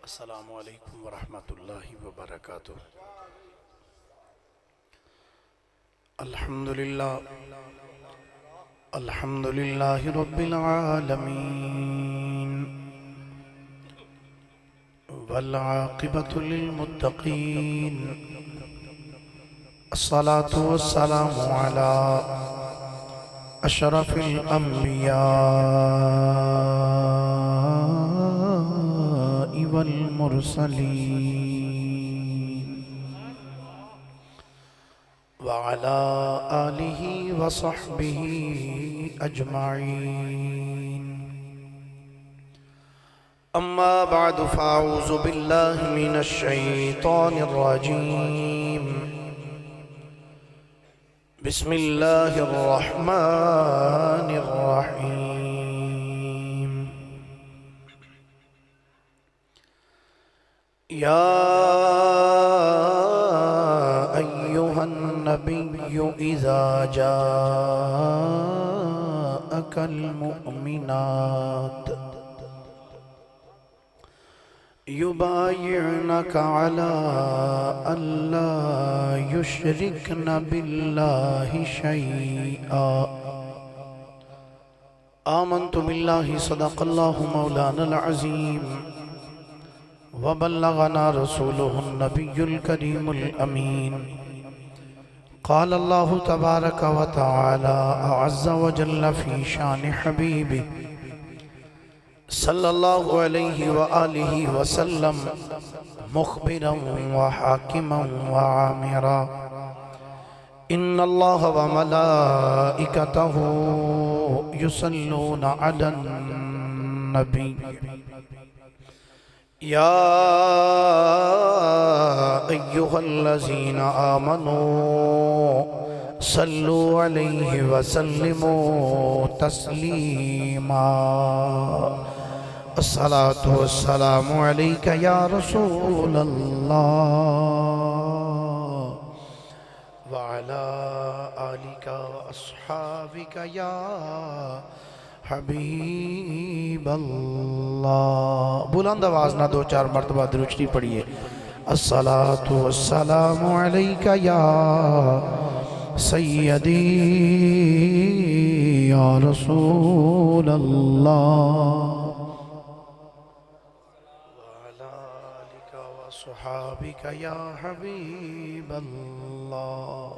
السلام علیکم ورحمۃ اللہ وبرکاتہ۔ الحمد للہ رب العالمین والعاقبۃ للمتقین، الصلاة والسلام علی اشرف الانبیاء والمرسلین وعلى آلہ وصحبہ اجمعین، اما بعد فاعوذ باللہ من الشیطان الرجیم، بسم اللہ الرحمن الرحیم۔ یا ایہا النبی اذا جاءک المؤمنات يبايعنك على ألا يشركن بالله شيئا، آمنت بالله صدق الله مولانا العظيم وبلغنا رسوله النبي الكريم الأمين، قال الله تبارك وتعالى أعز وجل في شان حبيبه صلی اللہ علیہ وآلہ وسلم، مخبرا وحاکما وعامرا، ان اللہ وملائکتہ یصلون علی النبی، یا ایہا الذین آمنوا صلوا علیہ وسلموا تسلیما، الصلاة والسلام علیکہ یا رسول اللہ وعلا آلکہ واصحابکہ یا حبیب اللہ۔ بلند آواز نہ دو چار مرتبہ درود شریف پڑھیے، الصلاة والسلام علیکہ یا سیدی یا رسول اللہ صحابک یا حبیب اللہ۔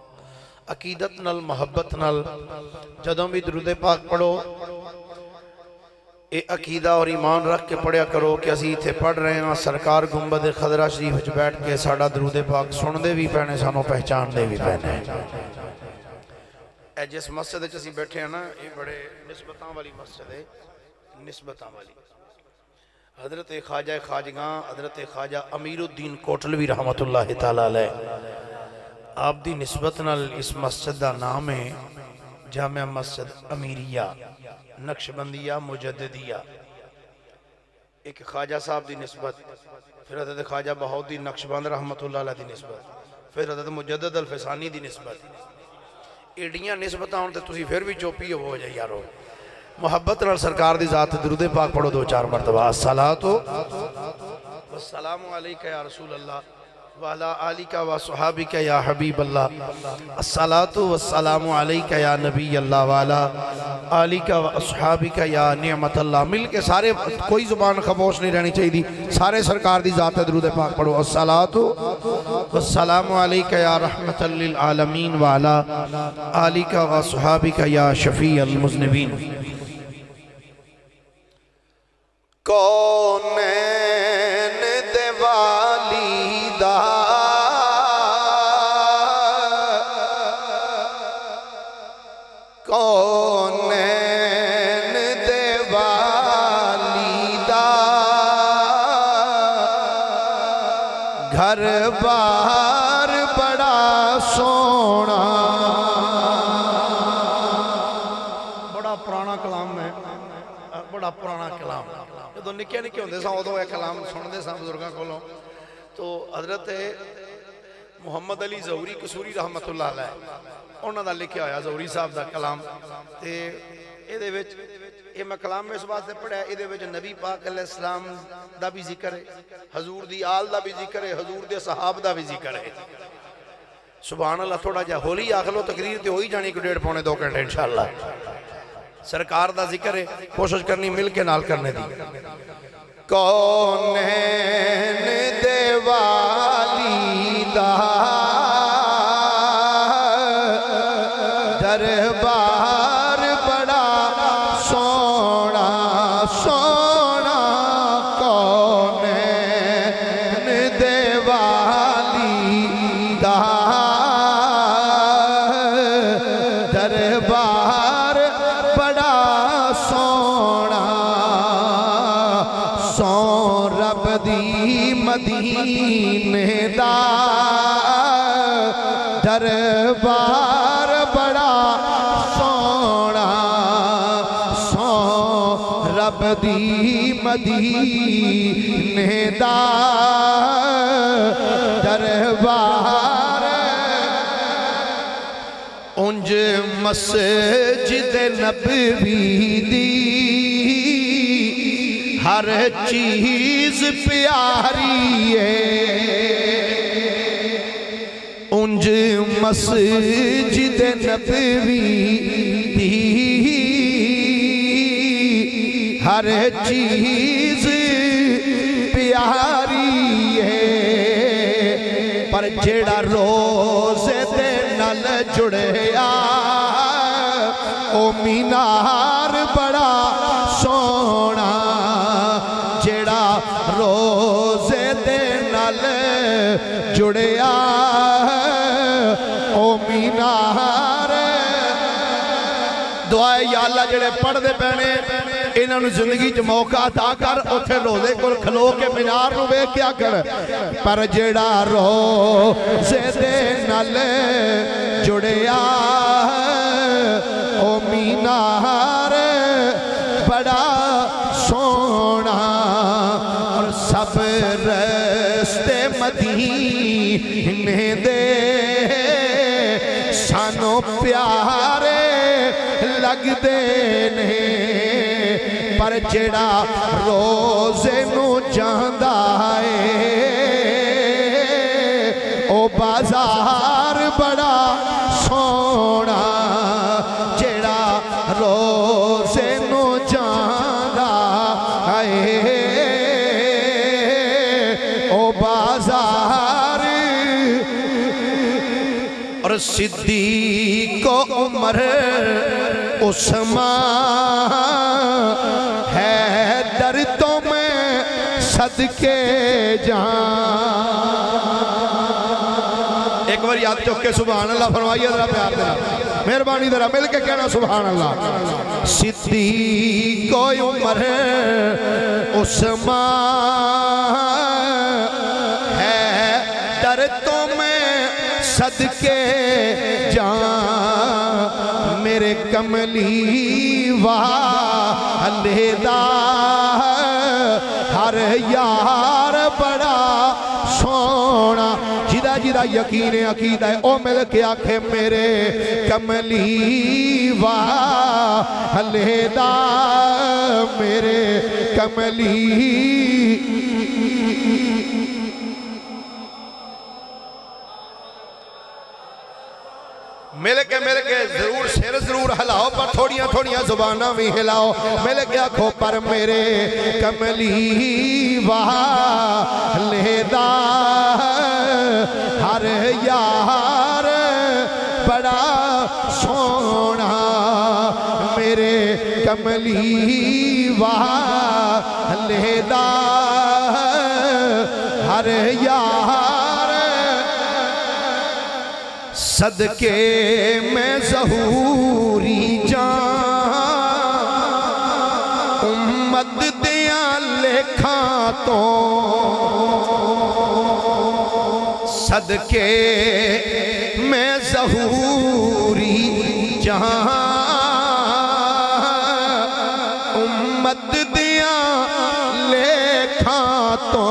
عقیدت نال محبت نال جدوں بھی درود پاک پڑھو، اے عقیدہ اور ایمان رکھ کے پڑھیا کرو کہ اسی تھے پڑھ رہے ہیں سرکار گنبد خضرا شریف وچ بیٹھ کے ساڈا درود پاک سن دے بھی پینے، سانوں پہچان دے بھی پینے۔ اے جس مسجد وچ اسی بیٹھے ہیں نا، یہ بڑے نسبتاں والی مسجد ہے، نسبتاں والی۔ حضرت خواجہ خواجگاں حضرت خواجہ امیر الدین کوٹلوی رحمت اللہ تعالیٰ علیہ، آپ دی نسبت نال اس مسجد دا نام ہے جامع مسجد امیریہ نقشبندیہ مجددیہ۔ ایک خواجہ صاحب دی نسبت، پھر حضرت خواجہ بہاؤالدین نقشبند رحمت اللہ علیہ دی نسبت، پھر حضرت مجدد الفسانی دی نسبت۔ ایڈیاں نسبتاں ہوں تے تسی پھر بھی چوپی ہو جائے یارو۔ محبت نال سرکار دی ذات درود پاک پڑھو دو چار مرتبہ، الصلاۃ والسلام علیکہ یا رسول اللہ وعلی آلکہ وصحابک یا حبیب اللہ، الصلاۃ والسلام علیکہ یا نبی اللہ وعلی آلکہ واصحابک یا نعمت اللہ۔ مل کے سارے، کوئی زبان خاموش نہیں رہنی چاہیے، سارے سرکار دی ذات درود پاک پڑھو، الصلاۃ والسلام علیکہ یا رحمت للعالمین وعلی آلکہ واصحابک یا شفیع المذنبین۔ کونین دے والیدہ کونین دے والیدہ گھر بار بڑا سونا۔ بڑا پرانا کلام ہے، بڑا پرانا کلام۔ جدو نکے نکے ہوندے ساں ادو یہ کلام سندے ساں بزرگاں کولوں، تو حضرت محمد علی ظہوری قصوری رحمت اللہ علیہ انہاں دا لکھیا ہویا ظہوری صاحب دا کلام، تے یہ میں کلام میں اس بات سے پڑھا ہے یہ نبی پاک علیہ السلام دا بھی ذکر ہے، حضور دی آل دا بھی ذکر ہے، حضور دے صحاب دا بھی ذکر ہے. سبحان اللہ. تھوڑا جا ہولی آخلو تقریر تے ہوئی جانی کو 1.5 گھنٹے انشاءاللہ. سرکار دا ذکر ہے، کوشش کرنی مل کے نال کرنے دی. کونین دے والی دا دربار بڑا سونا سونا. کونین دے والی دا دربار بڑا سونا. سو رب دی مدینے دا دربار بڑا سونا. سو رب دی مدینے دا دربار. انج مسجد نبوی دی ہر چیز پیاری ہے. انج مسجد نبوی دی ہر چیز پیاری ہے. پر جیڑا روزے دے نال جڑیا او مینار بڑا سونا. جیڑا روزے دے نال جڑیا او مینار. دعائے یا اللہ جڑے پڑھ دے پہنے انہوں نے زندگی جو موقع عطا کر اتھے روزے کو کھلو کے مینار نو بے کیا کر. پر جڑا روزے دے نال جڑیا او مینار بڑا سونا. اور سب رستے مدینے دے سانو پیارے لگ دے نے. پر جڑا روزے نو جاندہ ہے او بازار بڑا سونا. جڑا روزے نو جاندہ ہے او بازار. اور صدیق و عمر عثمان حیدر تو میں صدقے جان. ایک بار یاد چوک کے سبحان اللہ فرمائیے ذرا پیار دینا مہربانی ذرا مل کے کہنا سبحان اللہ. صدیق و عمر عثمان حیدر تو میں صدقے جان. میرے کملی والدہ ہر یار بڑا سونا. جدہ جدہ یقین عقیدہ ہے او مل کے آنکھیں میرے کملی والدہ میرے کملی. مل کے ضرور سر ضرور ہلاؤ پر تھوڑیاں تھوڑیاں زبانہ بھی ہلاؤ. مل کے آنکھوں پر میرے کملی والدہ ہر یار بڑا سونا. میرے کملی والدہ ہر یار. صدقے میں ظہوری جان امت دیاں لکھاں تو. صدقے میں ظہوری جان امت دیاں لکھاں تو.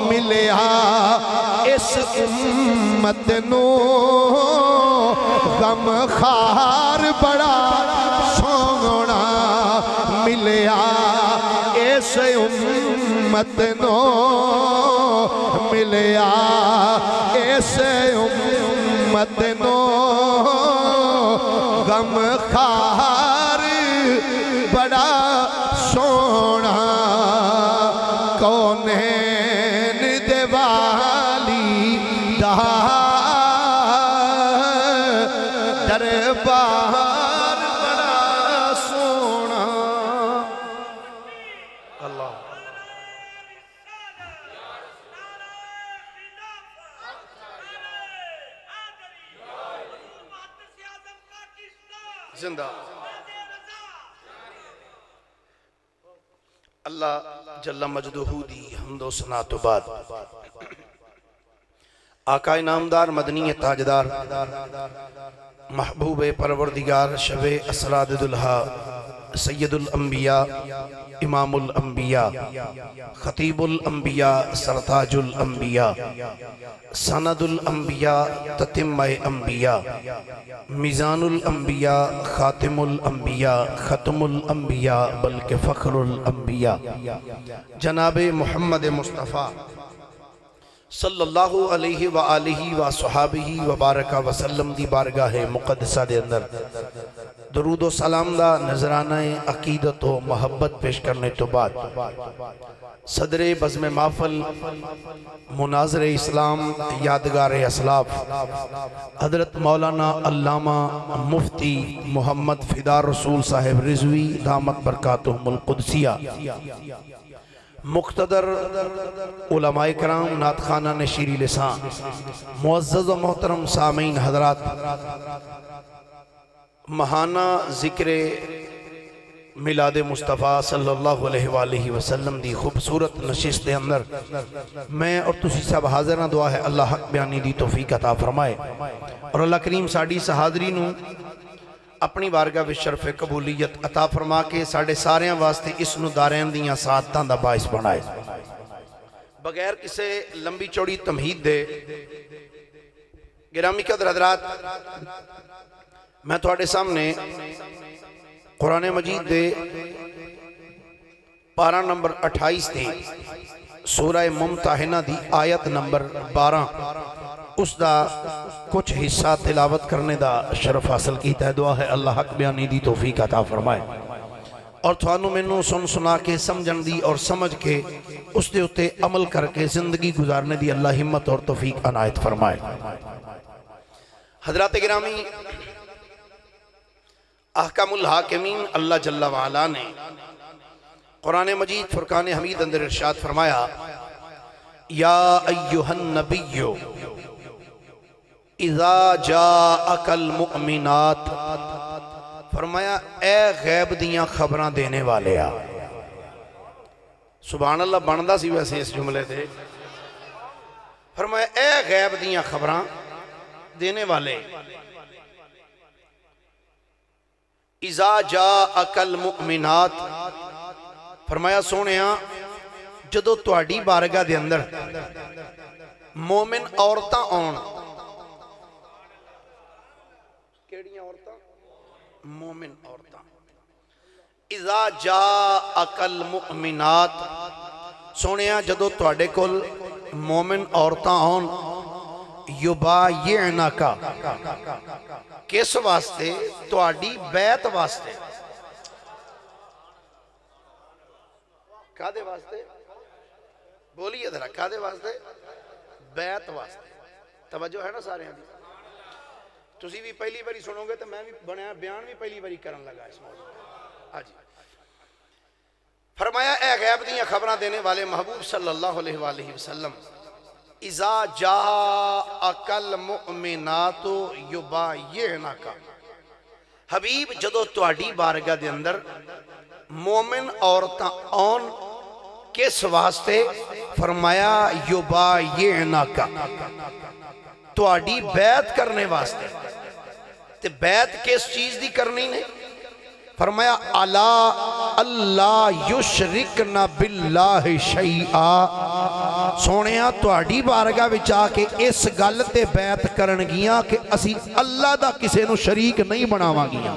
ملیا اس امت نو غم خار بڑا ملیا اس امت نو ملیا اس امت نو غم خار بڑا سونا کونین دیوالی دا دربار بڑا سونا اللہ زندہ اللہ جل مجدہ دی حمد و ثنا تو بعد آقا نامدار مدنی تاجدار محبوب پروردگار شب اسراد دلہا سید الانبیاء امام الانبیاء خطیب الانبیاء سرتاج الانبیاء سند الانبیاء تتمہ انبیاء میزان الانبیاء خاتم الانبیاء ختم الانبیاء بلکہ فخر الانبیاء جناب محمد مصطفیٰ صلی اللہ علیہ وآلہ وصحابہ وبارکہ وسلم دی بارگاہ مقدسہ دے اندر درود و سلام دا نظرانہ عقیدت و محبت پیش کرنے تو بعد صدر بزم محفل مناظر اسلام یادگار اسلاف حضرت مولانا علامہ مفتی محمد فدا رسول صاحب رضوی دامت برکاتہم القدسیہ مقتدر علماء کرام نعت خانہ نشیری لسان معزز و محترم سامعین حضرات ماہانہ ذکر میلاد مصطفیٰ صلی اللہ علیہ وآلہ وسلم دی خوبصورت نشست دے اندر میں اور تسی سب حاضرہ دعا ہے اللہ حق بیانی دی توفیق عطا فرمائے اور اللہ کریم ساڑی سہادرینوں اپنی بارگاہ و شرف قبولیت عطا فرما کے ساڑھے ساریاں واسطے اس نو دارین دیاں ساتھاں دا باعث بنائے بغیر کسے لمبی چوڑی تمہید دے گرامی قدر حضرات میں تھوڑے سامنے قرآن مجید دے پارہ نمبر 28 دے سورہ ممتحنہ دی آیت نمبر 12 اس دا کچھ حصہ تلاوت کرنے دا شرف حاصل کیتا ہے دعا ہے اللہ حق بیانی دی توفیق عطا فرمائے اور تھانوں میں نو سن سنا کے سمجھن دی اور سمجھ کے اس دے اتے عمل کر کے زندگی گزارنے دی اللہ ہمت اور توفیق عنایت فرمائے حضرات گرامی احکام الحاکمین اللہ جل وعلا نے قرآن مجید فرقان حمید اندر ارشاد فرمایا یا ایہا النبی اذا جاءک المؤمنات فرمایا اے غیب دیاں خبراں دینے والے آ سبحان اللہ بندہ سی ویسے اس جملے دے فرمایا اے غیب دیاں خبراں دینے والے اذا جاءک المؤمنات فرمایا سونیاں جدو تواڈی بارگاہ دے اندر مومن عورتاں آن کیڑیاں عورتاں مومن عورتاں اذا جاءک المؤمنات سونیاں جدو تواڈے کول مومن عورتاں آن یبایعنکا کس واسطے تواڈی بیعت واسطے کادے واسطے بولیے ذرا کادے واسطے بیعت واسطے توجہ ہے نا سارے ہیں تسی بھی پہلی باری سنو گے تو میں بھی بنیا بیان بھی پہلی باری کرن لگا اس موضوع آجی فرمایا اے غیب دیاں خبراں دینے والے محبوب صلی اللہ علیہ وآلہ وسلم اذا جاءک المؤمنات یبایعنک حبیب جدو تواڈی بارگاہ دے اندر مومن عورتاں آن کس واسطے فرمایا یبایعنک تواڈی بیعت کرنے واسطے تے بیعت کس چیز دی کرنی نے فرمایا اللہ یشرکن باللہ شیئا سونیاں تواڈی بارگاہ وچ آ کے اس گل تے بیعت کرن گیاں کہ اسی اللہ دا کسے نو شریک نہیں بناواں گیاں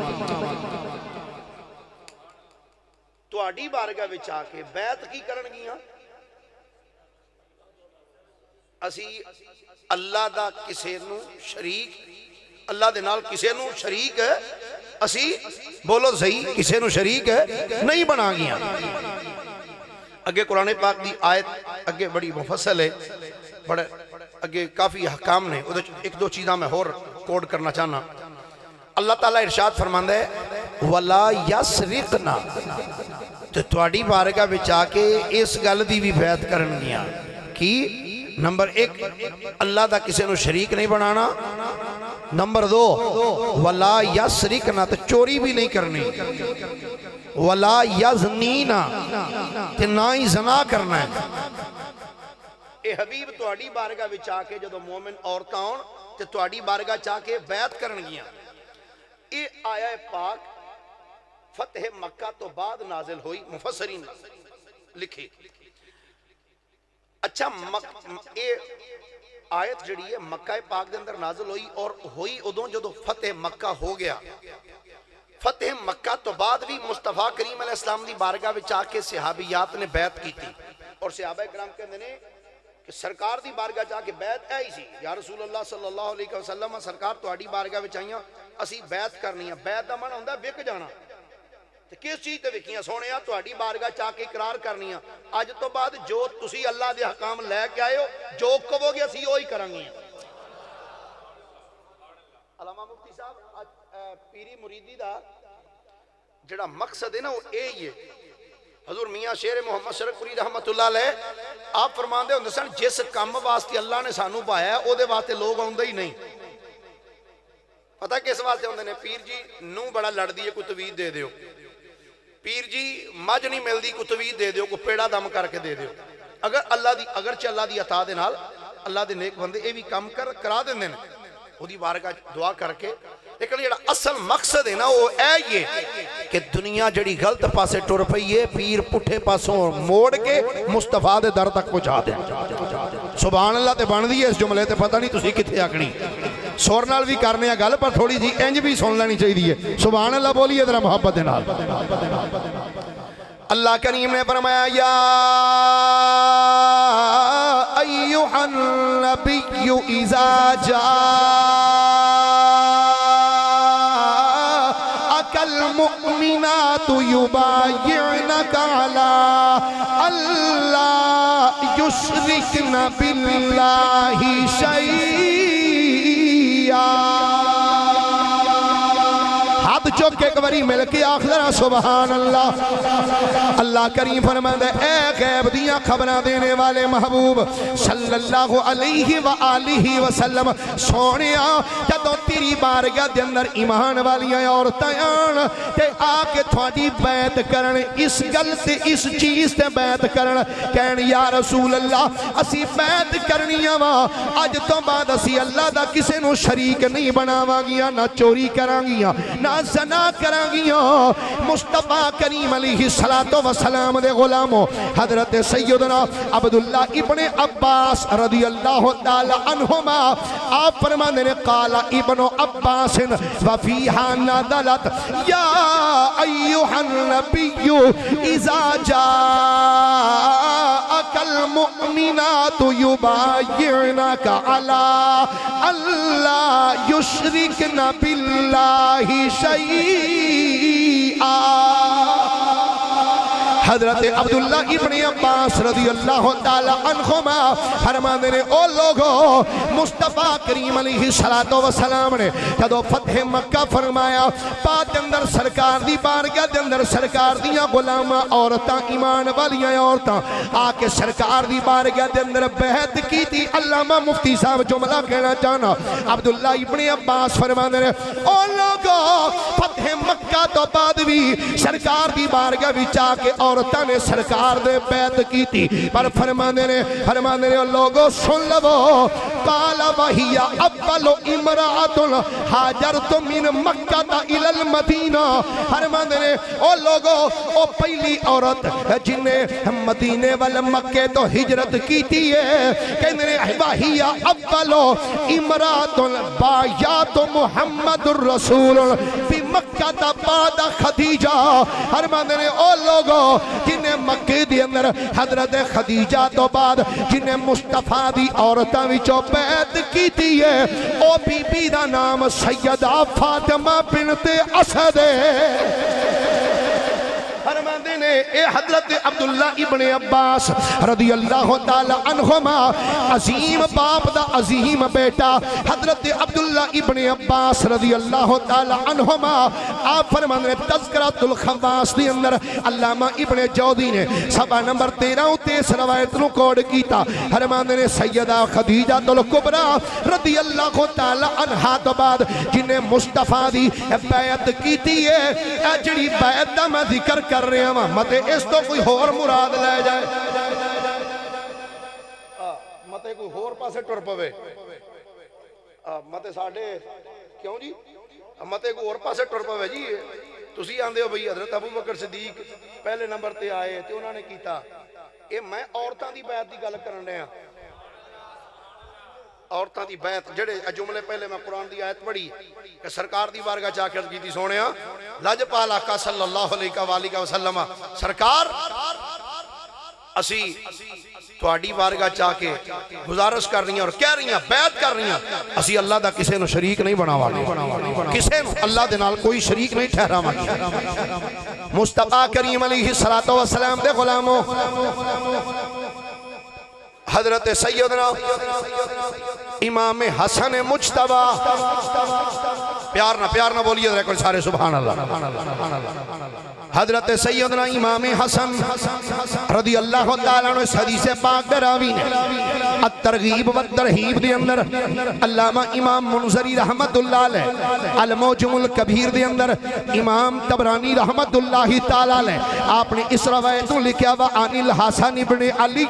تواڈی بارگاہ وچ آ کے بیعت کی کرن گیاں؟ اسی اللہ دا کسے نو شریک، اللہ دے نال کسے نو شریک اسی بولو صحیح کسے نو شریک نہیں بنا گیاں۔ اگے قرآن پاک دی آیت اگے بڑی مفصل ہے، بڑے اگے کافی احکام نے، ایک دو چیزاں میں اور کوڈ کرنا چاہنا۔ اللہ تعالیٰ ارشاد فرماندا ہے وَلَا يَسْرِقْنَا، تو تواڈی بارگاہ وچ آ کے اس گل دی بھی بیعت کرن گیاں کہ نمبر ایک اللہ دا کسے نو شریک نہیں بنانا، نمبر دو وَلَا يَسْرِقْنَا، تو چوری بھی نہیں کرنی، وَلَا يَزْنِينَا، تے نہ ہی زنا کرنا ہے۔ اے حبیب تواڈی بارگاہ وچ آ کے جدو مومن عورتاں ہون تے تواڈی بارگاہ چاہ کے بیعت کرن گیاں۔ اے آیا پاک فتح مکہ تو بعد نازل ہوئی، مفسرین لکھے۔ اچھا اے آیت جڑی ہے مکہ پاک دے اندر نازل ہوئی، اور ہوئی ادوں جدو فتح مکہ ہو گیا۔ فتح مکہ تو بعد بھی مصطفیٰ کریم علیہ السلام دی بارگاہ وچ آ کے صحابیات نے بیعت کی تھی، اور صحابہ کرام کہندے نے کہ سرکار دی بارگاہ جا کے بیعت آئی سی، یا رسول اللہ صلی اللہ علیہ وسلم سرکار تواڈی بارگاہ وچ آئیاں اسی بیعت کرنی ہے۔ بیعت دا معنی ہوندا وک جانا، تے کس چیز تے وکیاں سونیا تواڈی بارگاہ چا کے اقرار کرنی ہے اج تو بعد جو تسی اللہ دے حکام لے کے آئے ہو جو کہو گے اسی وہی کریں گے۔ علامہ مفتی صاحب پیری مریدی دا جڑا مقصد ہے نا وہ یہی ہے۔ حضور میاں شیر محمد شرک پوری رحمت اللہ علیہ آپ فرماندے ہوندے سن جس کام واسطے اللہ نے سانو پایا ہے او دے واسطے لوگ آوندے ہی نہیں۔ پتہ کس واسطے ہوندے نے؟ پیر جی نو بڑا لڑ دی ہے کوئی توید دے دیو، پیر جی مجھ نہیں مل دی کوئی توید دے دیو، کوئی پیڑا دم کر کے دے دیو۔ اگرچہ اللہ دی عطا دے نال اللہ دے نیک بندے اے بھی کام کرا دیندے نے وہ دی بارگاہ دعا کر کے، لیکن جڑا اصل مقصد ہے نا وہ یہ کہ دنیا جڑی غلط پاسے ٹر پئی ہے پیر پٹھے پاسوں موڑ کے مصطفیٰ دے در تک پہنچا دیں۔ سبحان اللہ تے بن دی ہے اس جملے تے پتہ نہیں تسی کتھے آکھنی، سور نال بھی کرنے گل پر تھوڑی جی انج بھی سن لینی چاہیے۔ سبحان اللہ بولیے ذرا محبت دے نال۔ اللہ کریم نے فرمایا یا ایھا النبی اذا جاءک المؤمنات یبایعنک علی اللہ یشرکن باللہ شیئا۔ ہاتھ چوک کے ایک باری مل کے آخر سبحان اللہ۔ اللہ کریم فرماتا ہے اے غیب دیاں خبریں دینے والے محبوب صلی اللہ علیہ وآلہ وسلم سونیا جدو تیری بارگاہ دے اندر ایمان والیاں عورتاں آن تے آ کے تھوڑی بیعت کرن، اس گل تے اس چیز تے بیعت کرن، کہن یا رسول اللہ اسی بیعت کرنیاں وا اج تو بعد اسی اللہ دا کسے نو شریک نہیں بناواں گیاں، نہ چوری کراں گیاں، نہ زنا کراں گیاں۔ مصطفیٰ کریم علیہ السلام دے غلاموں حضرت سیدنا عبداللہ ابن عباس رضی اللہ تعالی عنہما آپ فرمانے نے قال ابن عباس وفیہا نزلت یا ایھا النبی اذا جاءک المؤمنات یبایعنک علی اللہ یشرکن باللہ شیئا۔ حضرت عبداللہ ابن عباس رضی اللہ تعالی عنہما فرماندے نے او لوگو مصطفیٰ کریم علیہ السلام نے جدو فتح مکہ فرمایا پاک اندر سرکار دی بارگاہ دے اندر سرکار دیاں غلاماں عورتاں ایمان والیاں عورتاں آ کے سرکار دی بارگاہ دے اندر بیعت کی تھی۔ علامہ مفتی صاحب جملہ کہنا چاہنا عبداللہ ابن عباس فرماندے نے او لوگو فتح مکہ تو بعد بھی سرکار دی بارگاہ وچ آ کے عورتاں نے سرکار دے بیعت کی تھی، پر فرمانے نے لوگوں سن لو قال وہی اول امرأۃ ہاجرت من مکہ الی المدینہ۔ فرمانے نے او لوگوں او پہلی عورت جن نے مدینے وال مکے تو ہجرت کی تھی ہے، کہنے نے وہی اول امرأۃ بایعت محمد الرسول مکہ دا بعد خدیجہ فرماندے نے او لوگو جنہیں مکے دی اندر حضرت خدیجہ تو بعد جنہیں مصطفیٰ دی عورتاں وچوں بیعت کیتی ہے او بی بی دا نام سیدہ فاطمہ بنت اسد فرماندے نے اے حضرت عبداللہ ابن عباس رضی اللہ تعالی عنہما عظیم باپ دا عظیم بیٹا حضرت عبداللہ ابن عباس رضی اللہ تعالی عنہما آپ فرماندے نے تذکرۃ الخواص دی اندر علامہ ابن جوزی نے صفحہ نمبر 13 تے اس روایت نو کوڈ کیتا فرماندے نے سیدہ خدیجہ الکبریٰ رضی اللہ تعالی عنہا تو بعد جنہیں مصطفیٰ دی بیعت کیتی ہے اے جڑی بیعت دا میں ذکر کر رہے ہیں متے اس تو کوئی اور مراد لے جائے متے کوئی اور پاسے ٹر پوے متے ساڈے کیوں جی متے کوئی اور پاسے ٹر پوے جی تسی آندے ہو بھئی حضرت ابو بکر صدیق پہلے نمبر تے آئے تے انہوں نے کیتا اے میں عورتاں دی بیعت دی گل کرن رہا عورتاں دی بیعت جڑے جملے پہلے میں قرآن دی آیت پڑھی کہ سرکار دی بارگاہ جا کے عرض کی تھی سونیا لاجپال آقا صلی اللہ علیہ وسلم سرکار اسی تواڈی بارگاہ چاہ کے گزارش کر رہی ہیں اور کہہ رہی ہیں بیعت کر رہی ہیں اسی اللہ دا کسے نو شریک نہیں بناواں کسے نو اللہ دے نال کوئی شریک نہیں ٹھہراواں مصطفیٰ کریم علیہ السلام دے غلاموں حضرت سیدنا امام حسن مجتبی پیار نہ بولیے ذرا کوئی سارے سبحان اللہ حضرت سیدنا امام حسن رضی اللہ تعالیٰ عنہ اس حدیث پاک دراوی نے الترغیب والترہیب دے اندر علامہ امام منذری رحمت اللہ علیہ الموجم الکبیر دے اندر امام طبرانی رحمت اللہ تعالیٰ علیہ آپ نے اس روایتوں لکھا وعن الحسن ابن علی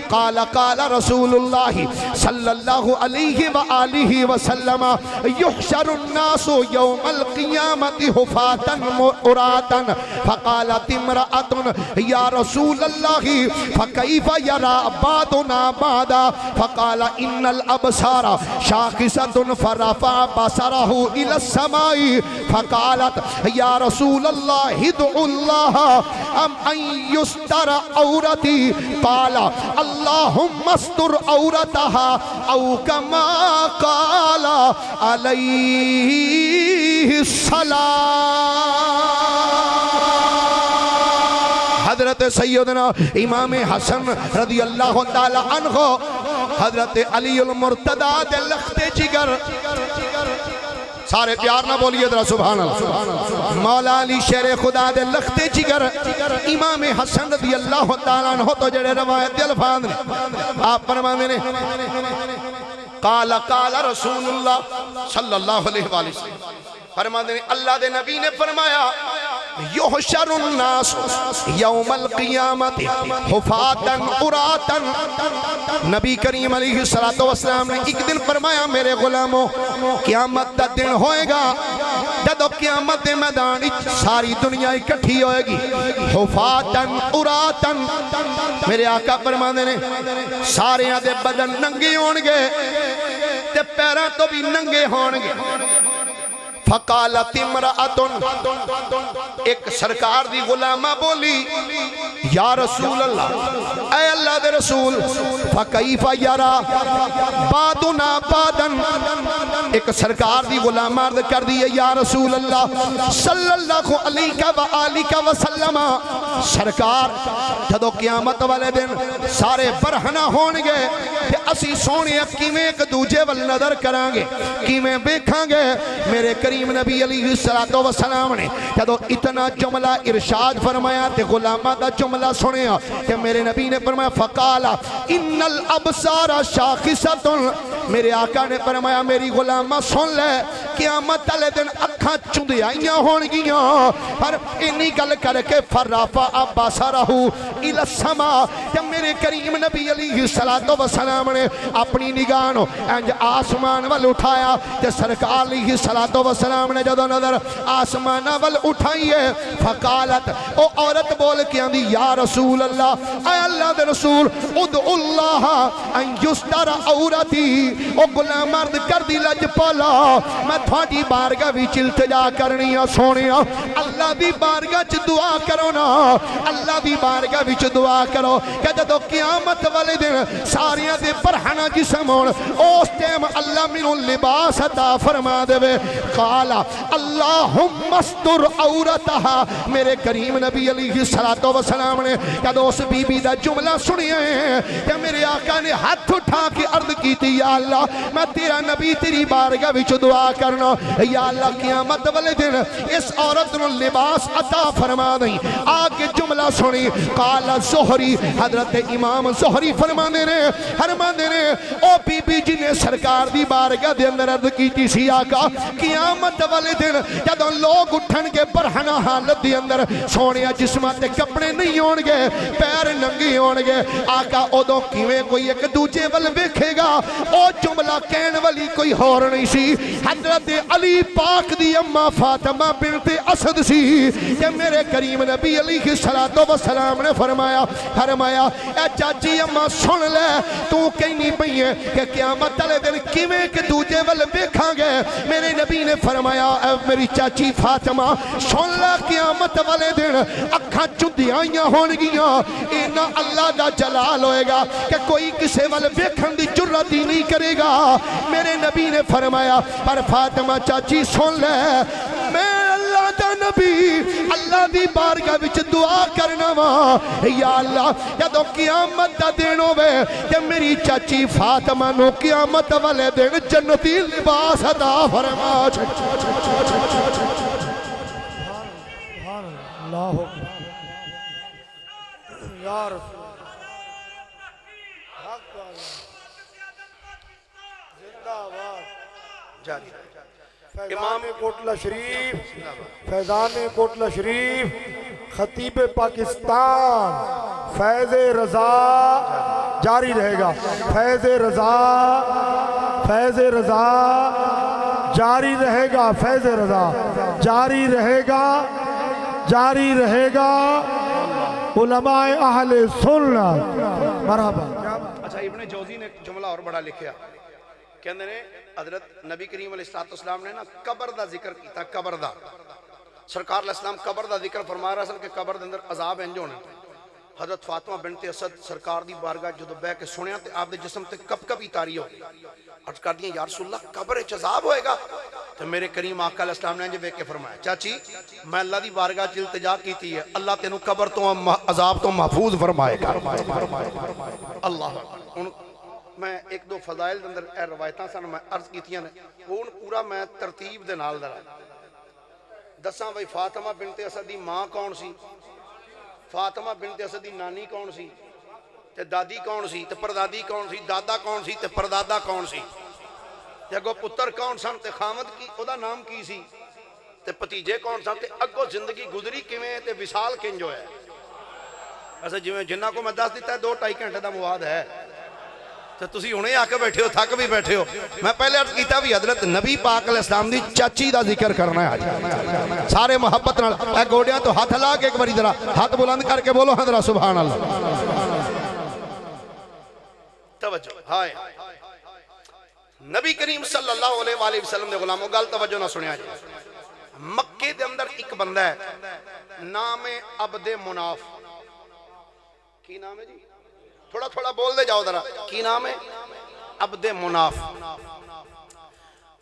قال قال رسول اللہ صلی اللہ علیہ وآلہ وسلم یحشر الناس یوم القیامت حفاتا عراتا فقالت امرأة یا رسول اللہ فکیف یرا بعضنا بعضا فقال ان الابصار شاخصۃ فرفع بصره الى السماء فقالت یا رسول اللہ ادعو اللہ ام ان یستر عورتی قال اللہم استر عورتها او کما قال علیہ السلام حضرت سیدنا امام حسن رضی اللہ تعالی عنہ حضرت علی المرتضی دے لخت جگر سارے پیار نہ بولیے ذرا سبحان اللہ مولا علی شیر خدا دے لخت جگر امام حسن رضی اللہ تعالی عنہ تو جڑے روایت دے الفاظ نے آپ فرماندے نے قال قال رسول اللہ صلی اللہ علیہ وآلہ وسلم فرماندے نے اللہ دے نبی نے فرمایا یحشر الناس یوم القیامت حفاتا عراتا نبی کریم علیہ السلام نے ایک دن فرمایا میرے غلاموں قیامت دا دن ہوئے گا جدو قیامت دے میدان ساری دنیا اکٹھی ہوئے گی حفاتا عراتا میرے آقا فرماندے نے سارے دے بدن ننگے ہونگے تے پیراں تو بھی ننگے ہونگے فقالت امرأة ایک سرکار دی غلامہ بولی یا رسول اللہ اے اللہ دے رسول فکیف یرا بعضنا بعضا ایک سرکار دی غلامہ عرض کر دی یا رسول اللہ صلی اللہ علیہ وآلہ وسلم سرکار جدو قیامت والے دن سارے برہنہ ہونگے کہ اسی سونے کیویں ایک دوجے وال نظر کرانگے کیویں بیکھانگے میرے کریم نبی علیہ السلام نے جدو اتنا جملہ ارشاد فرمایا تے غلامہ دا جملہ سنیا کہ میرے نبی نے فرمایا فقالا ان الابصار شاخصۃ میرے آقا نے فرمایا میری غلامہ سن لے قیامت والے دن اکھاں چندیاں ہونگیاں پر انی گل کر کے فرفع بصرہ الی السماء جب میرے کریم نبی علیہ السلام نے اپنی نگاہ نو انج آسمان وال اٹھایا تے سرکار علیہ السلام نے جدو نظر آسمان وال اٹھائیے فقالت او عورت بول کے آندی یا رسول اللہ اے اللہ دے رسول ادعو اللہ ان یستر عورتی او غلام مرد کر دی لج پالا میں تھوڑی بارگاہ وچ التجا کرنی ہے سونیا اللہ دی بارگاہ چ دعا کرو نا اللہ دی بارگاہ وچ دعا کرو کہ جدو قیامت والے دن ساریاں دے برہنہ جسم ہون اس ٹائم اللہ مینوں لباس عطا فرما دے قال اللہم استر عورتها میرے کریم نبی علیہ السلام نے جدو اس بی بی دا جملہ سنیا ہے کہ میرے آقا نے ہاتھ اٹھا کے عرض کی تھی یا اللہ میں تیرا نبی تیری بارگاہ وچ دعا کرنا یا اللہ قیامت والے دن اس عورت نو لباس عطا فرما دیں آگے جملہ سنی قال زہری حضرت امام زہری فرمانے نے او بی بی جی نے سرکار دی بارگاہ دے اندر عرض کی تھی سی آقا قیامت والے دن جدوں لوگ اٹھن کے برہنہ حالت دے اندر سونے جسماں تے کپڑے نہیں ہون گے پیر ننگے ہون گے آقا ادوں کیویں کوئی ایک دوجے ول ویکھے گا او جملہ کہن والی کوئی ہور نہیں سی حضرت علی پاک دی اما فاطمہ بنت اسد سی کہ میرے کریم نبی علیہ السلام نے فرمایا اے چاچی اما سن لے تو کہنی پئی ہے کہ قیامت والے دن کیویں کہ دوجے ول ویکھاں گے میرے نبی نے فرمایا اے میری چاچی فاطمہ سن لے قیامت والے دن اکھاں چندیاں ہون گیاں اینا اللہ دا جلال ہوئے گا کہ کوئی کسے ول ویکھن دی جرات ہی نہیں کرے گا میرے نبی نے فرمایا پر فاطمہ چاچی سن لے میں اللہ دا نبی اللہ دی بارگاہ وچ دعا کرنا وا یا اللہ جدوں قیامت دا دن ہوے کہ میری چاچی فاطمہ نو قیامت والے دن جنتی لباس عطا فرما اللہ یا رسول حق زندہ باد امام کوٹلہ شریف فیضان کوٹلہ شریف خطیب پاکستان فیض رضا جاری رہے گا فیض رضا جاری رہے گا فیض رضا جاری رہے گا علماء اہل سنت مرحبا اچھا ابن جوزی نے جملہ اور بڑا لکھیا کہندے نے حضرت نبی کریم علیہ السلام نے نا قبر دا ذکر کیتا قبر دا سرکار علیہ السلام قبر دا ذکر فرما رہا سن کہ قبر دے اندر عذاب انج ہونا حضرت فاطمہ بنت اسد سرکار دی بارگاہ جدو بہ کے سنیا تے آپ دے جسم تے کپ کپی تاری ہو عرض کر دیا یا رسول اللہ قبر وچ عذاب ہوئے گا تو میرے کریم آقا علیہ السلام نے انج ویکھ کے فرمایا چاچی میں اللہ دی بارگاہ چ التجا کیتی ہے اللہ تینو قبر تو عذاب تو محفوظ فرمائے گا اللہ میں ایک دو فضائل اندر اے روایتاں سن میں عرض کیتیاں نے ہن پورا میں ترتیب دے نال دساں بھائی فاطمہ بنت اسد دی ماں کون سی فاطمہ بنت اسد دی نانی کون سی تے دادی کون سی تے پردادی کون سی دادا کون سی تے پردادا کون سی تے اگوں پتر کون سن تے خامد کی او دا نام کی سی تے پتیجے کون سن تے اگوں زندگی گزری کیویں تے وصال کنج ہویا ایسا جویں جنہاں کو میں دس دیتا ہے 2-2.5 گھنٹے دا مواد ہے تو تسی انہیں آ کے بیٹھے ہو تھک بھی بیٹھے ہو میں پہلے عرض کیتا بھی حضرت نبی پاک علیہ السلام دی چاچی دا ذکر کرنا ہے آج سارے محبت نال اے گوڑیاں تو ہاتھ لا کے ایک باری ذرا ہاتھ بلند کر کے بولو حضرت سبحان اللہ توجہ ہائے نبی کریم صلی اللہ علیہ وآلہ وسلم دے غلاموں گل توجہ نہ سنیا جائے مکے دے اندر ایک بندہ ہے نام عبد مناف کی نام ہے جی تھوڑا تھوڑا بول دے جاؤ ذرا کی نام ہے عبد مناف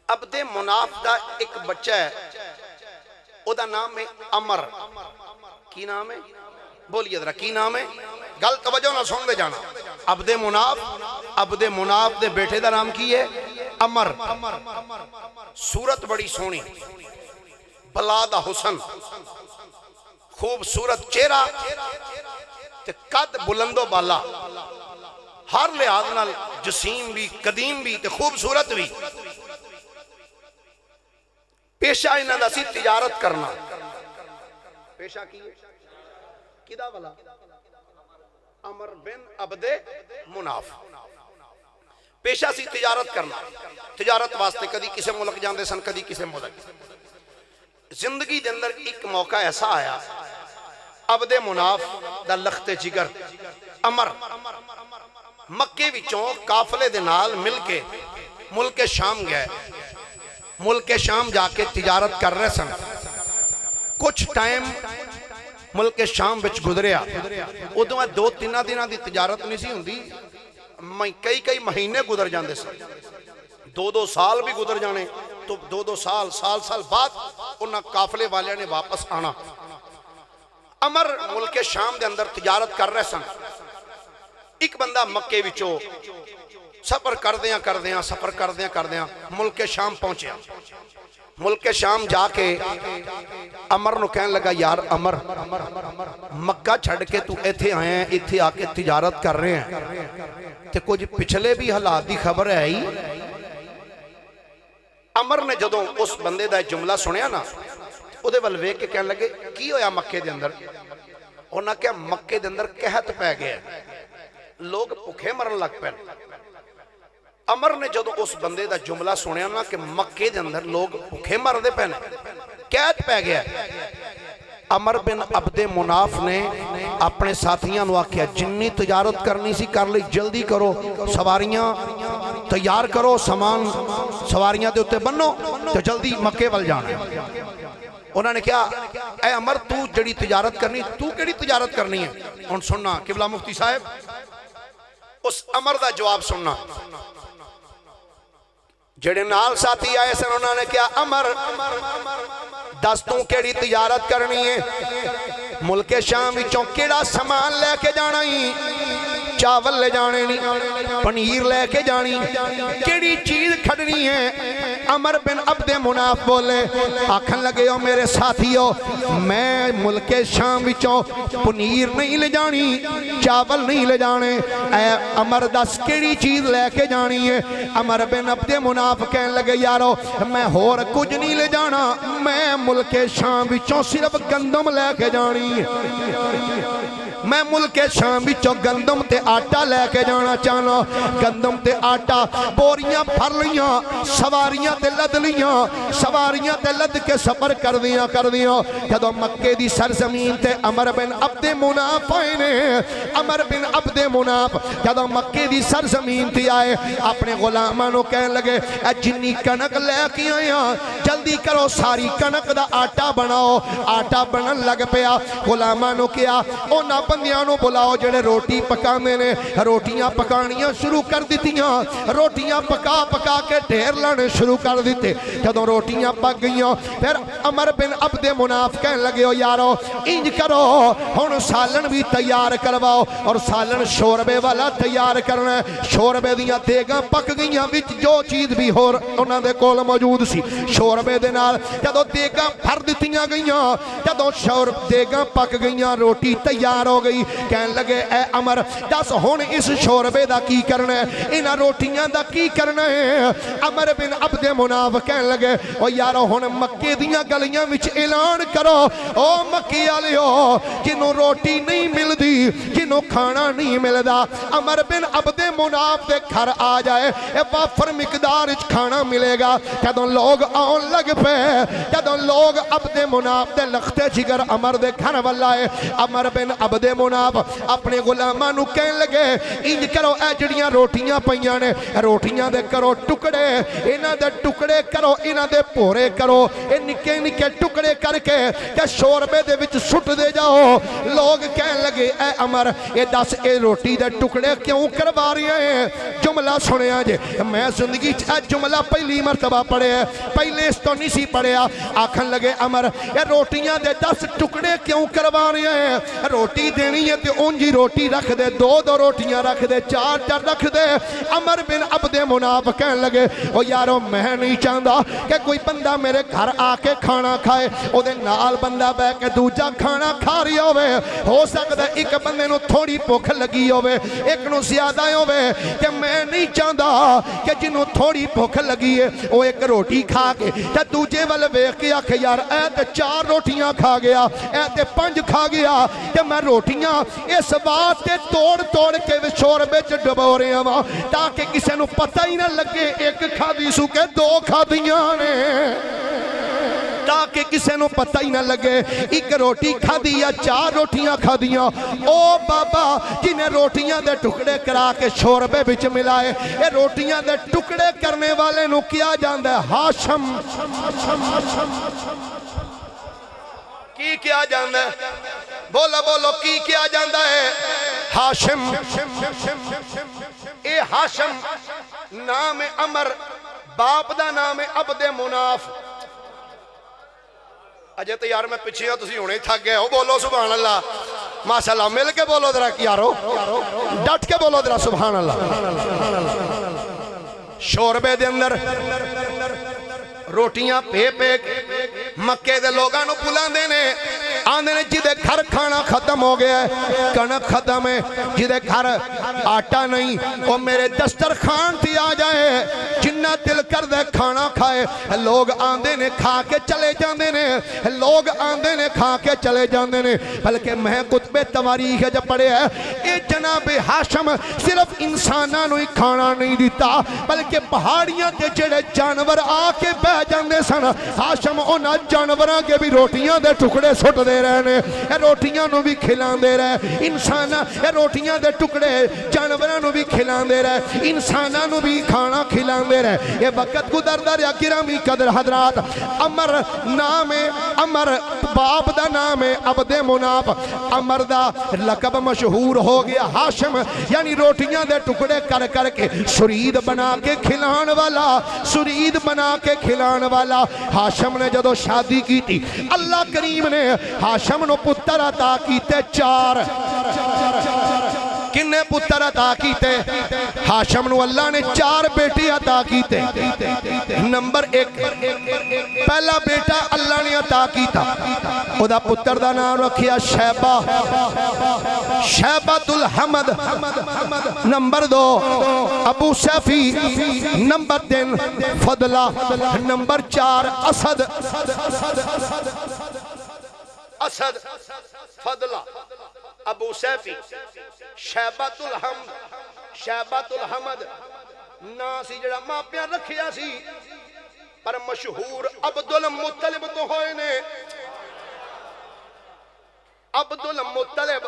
عبد مناف دا ایک بچہ ہے او دا نام ہے عمر کی نام ہے بولیے ذرا کی نام ہے گل توجہ نہ سن دے جانا عبد مناف دے بیٹے دا نام کی ہے عمر صورت بڑی سونی بلا دا حسن خوبصورت چہرہ تے قد بلند و بالا ہر لحاظ نال جسیم بھی قدیم بھی تے خوبصورت بھی پیشہ انہاں دا سی تجارت کرنا پیشہ کی کدا والا عمر بن عبد مناف پیشہ سی تجارت کرنا تجارت واسطے کدی کسے ملک جاندے سن کدی کسے ملک زندگی دے اندر ایک موقع ایسا آیا عبد مناف دا لخت جگر عمر مکے وچوں قافلے دے نال مل کے ملک شام گئے ملک شام جا کے تجارت کر رہے سن. کچھ ٹائم ملک شام بچ گزریا. ادو 2-3 دنوں دی تجارت نہیں سی ہوندی, کئی مہینے گزر جاندے سن. 2 سال بھی گزر جانے تو 2 سال بعد انہاں قافلے والے نے واپس آنا. عمر ملک شام دے اندر تجارت کر رہے سن. ایک بندہ مکے وچوں سفر کردیاں ملک شام پہنچیا. ملک شام جا کے عمر نو کہنے لگا, یار عمر, مکہ چھڑ کے تو ایتھے آئے ہیں, ایتھے آ کے تجارت کر رہے ہیں, تے کچھ پچھلے بھی حالات دی خبر ہے ہی. عمر نے جدوں اس بندے دا جملہ سنیا نا, اودے ول ویکھ کے کہنے لگے کی ہویا مکے دے اندر؟ انہاں کہا مکے دے اندر قحط پہ گیا, لوگ بھوکے مرن لگ پے. عمر نے جدوں اس بندے دا جملہ سنیا نا کہ مکے دے اندر لوگ بھوکے مردے پے نے, قحط پہ گیا, عمر بن عبد مناف نے اپنے ساتھیاں نو آکھیا جنی تجارت کرنی سی کر لی, جلدی کرو, سواریاں تیار کرو, سامان سواریاں دے اتے بنو تو جلدی مکے ول جانا ہے. انہوں نے کہا اے عمر تو جڑی تجارت کرنی, تو کیڑی تجارت کرنی ہے؟ ان سننا قبلہ مفتی صاحب, اس عمر دا جواب سننا. جڑے نال ساتھی آئے سن انہوں نے کہا عمر دس تو کیڑی تجارت کرنی ہے؟ ملک شام وچوں کیڑا سامان لے کے جانا ہی؟ چاول لے جانے نہیں, پنیر لے کے جانی, کیڑی چیز کھڑنی ہے؟ عمر بن عبد مناف بولے, آکھن لگے ہو میرے ساتھیو, میں ملک شام وچوں پنیر نہیں لے جانی, چاول نہیں لے جانے, اے عمر دس کیڑی چیز لے کے جانی ہے؟ عمر بن عبد مناف کہنے لگے یارو میں ہور کچھ نہیں لے جانا, میں ملک شام وچوں صرف گندم لے کے جانی, میں ملک شام وچوں گندم تے آٹا لے کے جانا چاہنا. گندم تے آٹا بوریاں بھر لیاں, سواریاں تے لد لیاں, سواریاں تے لد کے سفر کر دیاں. جدوں مکے دی سرزمین تے عمر بن عبد مناف آئے نے, عمر بن عبد مناف جدوں مکے دی سرزمین تے آئے اپنے غلاماں نو کہنے لگے اے جنی کنک لے کے آیا جلدی کرو, ساری کنک دا آٹا بناؤ. آٹا بنن لگ پیا. غلاماں نو کیا انہاں بندیاں نو بلاؤ جڑے روٹی پکاندے نے, روٹیاں پکانیاں شروع کر دیتیاں, روٹیاں پکا کے ڈھیر لانے شروع کر دیتے. جدوں روٹیاں پک گئیاں پھر عمر بن عبد مناف کہنے لگے ہو یارو انج کرو ہن سالن بھی تیار کرواؤ, اور سالن شوربے والا تیار کرنا ہے. شوربے دیاں دیگاں پک گئیاں, وچ جو چیز بھی ہور انہاں دے کول موجود سی شوربے دے نال جدوں دیگاں بھر دتیاں گئیاں, جدوں دیگاں پک گئیاں, روٹی تیار ہو گئی. کہنے لگے اے عمر دس ہن اس شوربے دا کی کرنا ہے, انہاں روٹیاں دا کی کرنا ہے؟ عمر بن عبد مناف کہنے لگے او یارو ہن مکے دیاں گلیاں وچ اعلان کرو, او مکی والیو جنوں روٹی نہیں ملدی, جنوں کھانا نہیں ملدا, عمر بن عبد مناف دے گھر آ جائے, اے وافر مقدار وچ کھانا ملے گا. جدوں لوگ آن لگ پے, جدوں لوگ عبد مناف دے لختے جگر عمر دے گھر ول آئے, عمر بن عبد مناف اپنے غلاماں نو کہن لگے انج کرو اے جڑیاں روٹیاں پیاں نے روٹیاں دے کرو ٹکڑے, انہاں دے ٹکڑے کرو, انہاں دے پورے کرو, اے نکے نکے ٹکڑے کر کے تے شوربے دے وچ سٹ دے جاؤ. لوگ کہن لگے اے عمر اے دس اے روٹی دے ٹکڑے کیوں کروا رہے ہیں؟ جملہ سنیا جے, میں زندگی اے جملہ پہلی مرتبہ پڑھیا, پہلے اس تو نہیں سی پڑھیا. آکھن لگے عمر اے روٹیاں دے 10 ٹکڑے کیوں کروا رہے ہیں؟ روٹی دینی ہے تے اونجی روٹی رکھ دے, 2 روٹیاں رکھ دے, 4 رکھ دے. عمر بن عبد مناف کہن لگے او یارو میں نہیں چاہتا کہ کوئی بندہ میرے گھر آ کے کھانا کھائے, او دے نال بندہ بے کے دوجا کھانا کھا رہی ہوئے, ہو سکتا ہے ایک بندے نو تھوڑی بھوک لگی ہوئے, ایک نو زیادہ ہوئے, کہ میں نہیں چاہتا کہ جنوں تھوڑی بھوک لگی ہے او ایک روٹی کھا کے تے دوجے ول ویکھ کے آکھے یار اے تے 4 روٹیاں کھا گیا, اے تے 5 کھا گیا, کہ میں روٹیاں اس بات تے توڑ کے شوربے چ ڈبو رہا ہاں تاکہ کسے نو پتہ ہی نہ لگے ایک کھادی سو کے 2 کھادیاں نے. تاکہ کسے نو پتہ ہی نہ لگے ایک روٹی کھا دی یا 4 روٹیاں کھا دیاں او بابا جنہیں روٹیاں دے ٹکڑے کرا کے شوربے بچ ملائے اے روٹیاں دے ٹکڑے کرنے والے نو کیا جاندہ ہے ہاشم کی کیا جاندہ ہے بولو بولو کی کیا جاندہ ہے ہاشم اے ہاشم نام عمر باپ دا نام عبد مناف اجے تو یار میں پچھے ہوں تسی ہونے تھک گئے ہو بولو سبحان اللہ ماشاءاللہ مل کے بولو درہ یارو ڈٹ کے بولو درہ سبحان اللہ شوربے دے اندر روٹیاں پے مکے دے لوگاں نو پلان دینے آندے نے جدے گھر کھانا ختم ہو گیا ہے کنک ختم ہے جدے گھر آٹا نہیں وہ میرے دسترخوان تھی آ جائے جنہ دل کر دے کھانا کھائے لوگ آندے نے کھا کے چلے جاندے نے لوگ آندے نے کھا کے چلے جاندے نے بلکہ میں کتب تواریخ جب پڑھے ہے اے جناب ہاشم صرف انساناں نو ہی کھانا نہیں دیتا بلکہ پہاڑیاں تے جڑے جانور آ کے بہ جاندے سن ہاشم اونا جانوراں کے بھی روٹیاں دے ٹکڑے سٹ دے رہے ہیں روٹیاں نو بھی کھلان دے رہے انساناں روٹیاں دے ٹکڑے جانوراں نو بھی کھلان دے رہے انساناں نو بھی کھانا کھلان دے رہے یہ وقت گزر در یا گرامی قدر حضرات عمر نام عمر باپ دا نام عبد مناف عمر دا لقب مشہور ہو گیا ہاشم یعنی روٹیاں دے ٹکڑے کر کر کے سرید بنا کے کھلان والا سرید بنا کے کھلان والا ہاشم نے جدو شادی کی تھی اللہ کریم نے ہاشم نو پتر عطا کیتے 4 کنے پتر عطا کیتے ہاشم نو اللہ نے 4 بیٹی عطا کیتے نمبر 1 پہلا بیٹا اللہ نے عطا کیتا او دا پتر دا نام رکھیا شیبہ شیبۃ الحمد نمبر 2 ابو سیفی نمبر 3 فضلہ نمبر 4 اسد اسد فضلہ ابو سیفی شیبۃ الحمد نا سی جڑا ماں پیار رکھیا سی پر مشہور عبد المطلب تو ہوئے نے عبد المطلب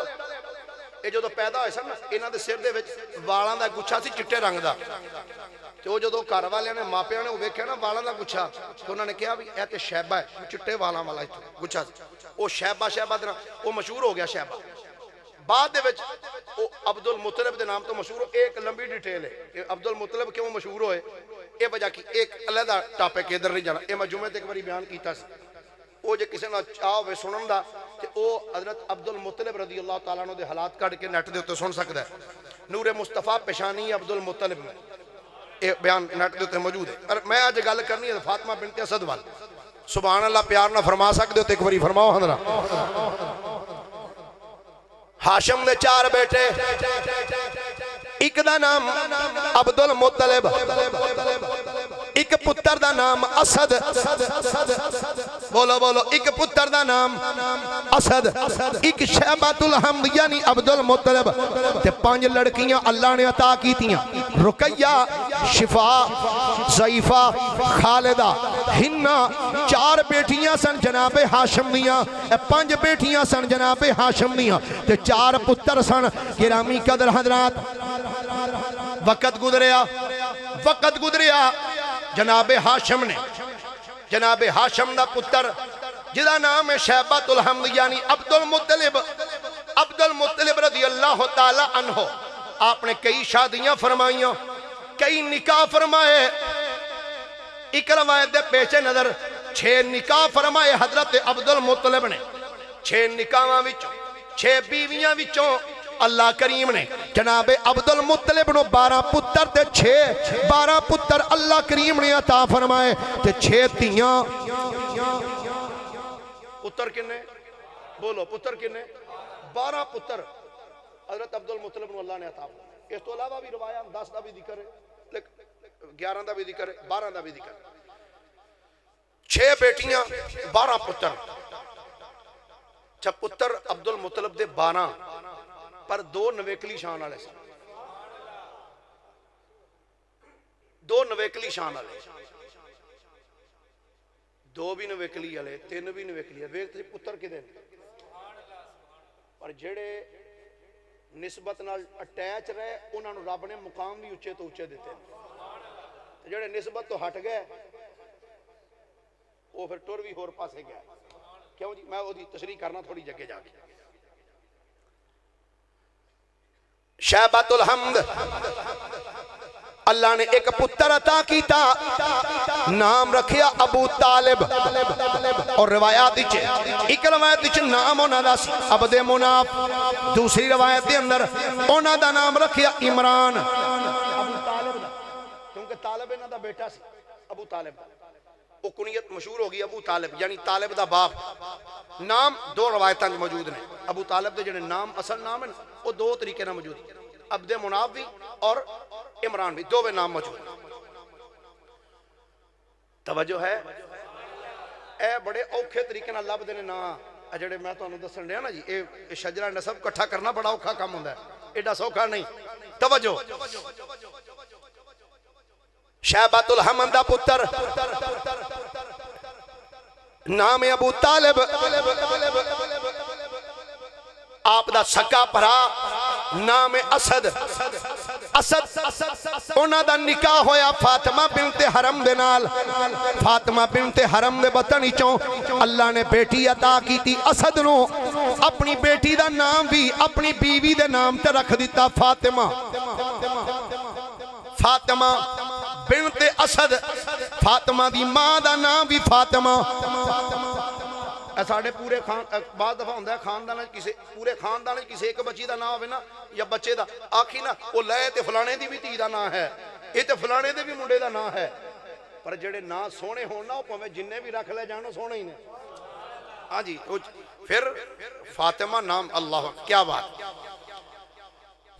اے جو تو پیدا ہوئے سن انہاں دے سر دے وچ والاں دا گچھا سی چٹے رنگ دا تو جو تو گھر والے نے ماپیاں نے ویکھیا نا والاں دا گچھا تو انہوں نے کہا بھی اے تے شیبہ ہے چٹے والاں والا گچھا او شیبہ دے وہ مشہور ہو گیا شیبہ بعد دے وچ او عبد المطلب دے نام تو مشہور ایک لمبی ڈیٹیل ہے کہ عبد المطلب کیوں مشہور ہوئے اے وجہ کی ایک علیحدہ ٹاپک ادھر نہیں جانا اے میں جمعے تے ایک باری بیان کیتا سی او جے کسی نہ چاہ ہوئے سنن دا کہ او حضرت عبد المطلب رضی اللہ تعالیٰ عنہ دے حالات کٹ کے نیٹ دے ہوتے سن سکتا ہے نور مصطفیٰ پیشانی عبد المطلب میں اے بیان نیٹ دے ہوتے موجود ہے اور میں آج گل کرنی ہے فاطمہ بنت اسد وال سبحان اللہ پیار نہ فرما سکتے ہوتے ایک باری فرماؤ حضرہ ہاشم نے 4 بیٹے ایک دا نام عبد المطلب ایک پتر دا نام اسد بولو بولو ایک پتر دا نام اسد ایک شیبۃ الحمد یعنی عبد المطلب تے 5 لڑکیاں اللہ نے عطا کی تیاں رقیہ شفا ضعیفہ خالدہ ہنہ 4 بیٹیاں سن جناب ہاشم دیاں 5 بیٹیاں سن جناب ہاشم دیاں تے 4 پتر سن گرامی قدر حضرات وقت گزریا جناب ہاشم نے جناب ہاشم دا پتر جدا نام ہے شیبۃ الحمد یعنی عبد المطلب رضی اللہ تعالی عنہ آپ نے کئی شادیاں فرمائیاں کئی نکاح فرمائے ایک روایت دے پیچھے نظر 6 نکاح فرمائے حضرت عبد المطلب نے 6 نکاحاں وچوں 6 بیویاں وچوں اللہ کریم نے جناب عبد المطلب نو 12 پتر تے 12 پتر اللہ کریم نے عطا فرمائے تے 6 تیاں پتر کنے بولو پتر کنے 12 پتر حضرت عبد المطلب نو اللہ نے عطا فرمائے اس تو علاوہ بھی روایات 10 دا بھی ذکر ہے 11 دا بھی ذکر ہے 12 دا بھی ذکر ہے 6 بیٹیاں 12 پتر جب پتر عبد المطلب دے 12 پر 2 نویکلی شان والے سن 2 نویکلی شان والے دو بھی نویکلی والے تین بھی نویکلی ویک تے پتر کدے پر جڑے نسبت نال اٹیچ رہے انہاں نوں رب نے مقام بھی اچے تو اچے دیتے ہیں جڑے نسبت تو ہٹ گئے وہ پھر ٹر بھی ہور پاسے گیا کیوں جی میں وہ تشریح کرنا تھوڑی جگہ جا کے شہبۃ الحمد اللہ نے ایک پتر عطا کیتا نام رکھیا ابو طالب اور روایات ایک روایت نام انہاں دا سی عبد مناف دوسری روایت دے اندر انہاں دا نام رکھیا عمران ابو طالب دا کیونکہ طالب انہاں دا بیٹا سی ابو طالب وہ کنیت مشہور ہوگی ابو طالب یعنی طالب دا باپ نام دو روایتاں موجود نے ابو طالب دے جڑے نام اصل نام ہیں وہ دو طریقے نہ موجود ہیں عبد مناف بھی اور عمران بھی دو نام موجود ہیں توجہ ہے اے بڑے اوکھے طریقے نہ لب دینے نا جڑے میں تو انہوں دسن رہا نا جی اے شجرہ نسب کٹھا کرنا بڑا اوکھا کام ہوندہ ہے ایڈا سوکھا نہیں توجہ شہبۃ الحمد دا پتر نام ابو طالب آپ دا سکا پرا نام اسد انہاں دا نکاح ہویا فاطمہ بنت حرم دے نال فاطمہ بنت حرم دے بطن چوں اللہ نے بیٹی عطا کی تھی اسد نو اپنی بیٹی دا نام بھی اپنی بیوی دے نام تے رکھ دیتا فاطمہ فاطمہ بنت اسد فاطمہ دی ماں دا نام بھی فاطمہ ساڑھے پورے بعض دفعہ ہوندہ ہے خاندان کسی پورے خاندان کسی ایک بچی دا نام ہوئے نا یا بچے دا آکھی نا وہ لئے تے فلانے دی بھی تی دا نام ہے یہ تے فلانے دے بھی منڈے دا نام ہے پر جڑے نام سونے ہونا وہ پہمیں جننے بھی رکھ لے جانو سونے ہی نے ہاں جی پھر فاطمہ نام اللہ کیا بات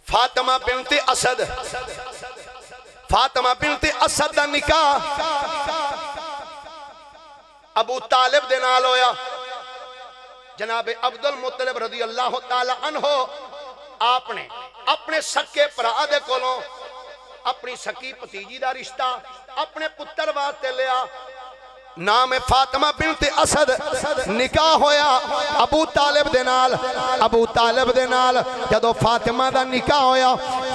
فاطمہ بنت اسد فاطمہ بنت اسد دا نکاح ابو طالب دے نال ہویا جناب عبد المطلب رضی اللہ تعالی عنہ آپ نے اپنے سکے پرا دے کولوں اپنی سکی پتیجی دا رشتہ اپنے پتر واسطے لیا نام فاطمہ بنت اسد نکاح ہویا ابو طالب دے نال ابو طالب دے نال جدو فاطمہ دا نکاح ہویا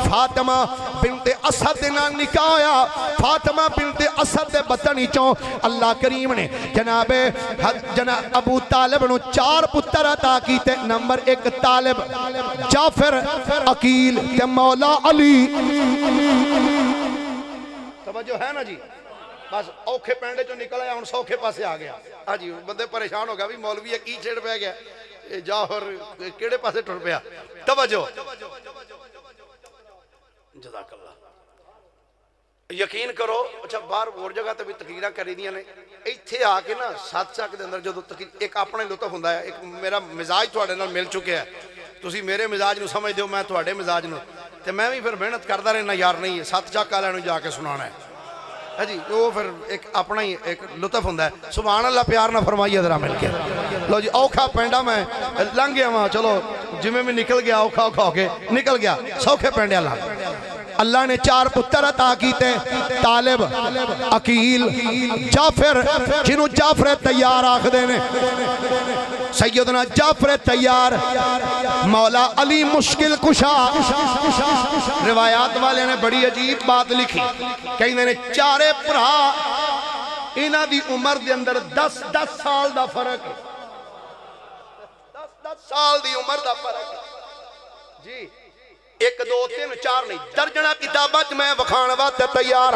فاطمہ بنت اسد دے نال نکاح ہویا فاطمہ بنت اسد دے بطن چوں اللہ کریم نے جناب ابو طالب نو 4 پتر عطا کیتے نمبر 1 طالب جعفر عقیل تے مولا علی توجہ ہے نا جی بس اوکھے پینڈے جو نکل آیا ان سوکھے پاسے آ گیا ہاں جی بندے پریشان ہو گیا بھی مولوی ہے کی چھیڑ پہ گیا جاہر کیڑے پاسے ٹر پیا توجہ جزاک اللہ یقین کرو اچھا باہر اور جگہ تے بھی تقریرہ کری دیا نے ایتھے آ کے نا ساتھ چاک دے اندر جو ایک اپنے لطف ہوندا ہے ایک میرا مزاج تواڈے نال مل چکے ہے تسی میرے مزاج نو سمجھ دیو میں تواڈے مزاج نو تے میں بھی پھر محنت کردا رہنا یار نہیں ہے ساتھ چاک والے نو جا کے سنانا ہے جی وہ پھر ایک اپنا ہی ایک لطف ہوندہ ہے سبحان اللہ پیار نہ فرمائیے ذرا مل کے لو جی اوکھا پینڈا میں لنگ گیا وہاں چلو جمعے میں نکل گیا اوکھا اوکھا ہو کے نکل گیا سوکھے پینڈے اللہ نے 4 پتر عطا کیتے طالب عقیل جعفر جنہوں جعفر تیار آکھ دینے سیدنا جعفر تیار مولا علی مشکل کشا روایات والے نے بڑی عجیب بات لکھی کہیں نے 4 پرا انہاں دی عمر دے اندر 10 سال دا فرق 10 سال دی عمر دا فرق جی 1 2 3 4 نہیں درجنہ کتابت میں وکھان وقت تیار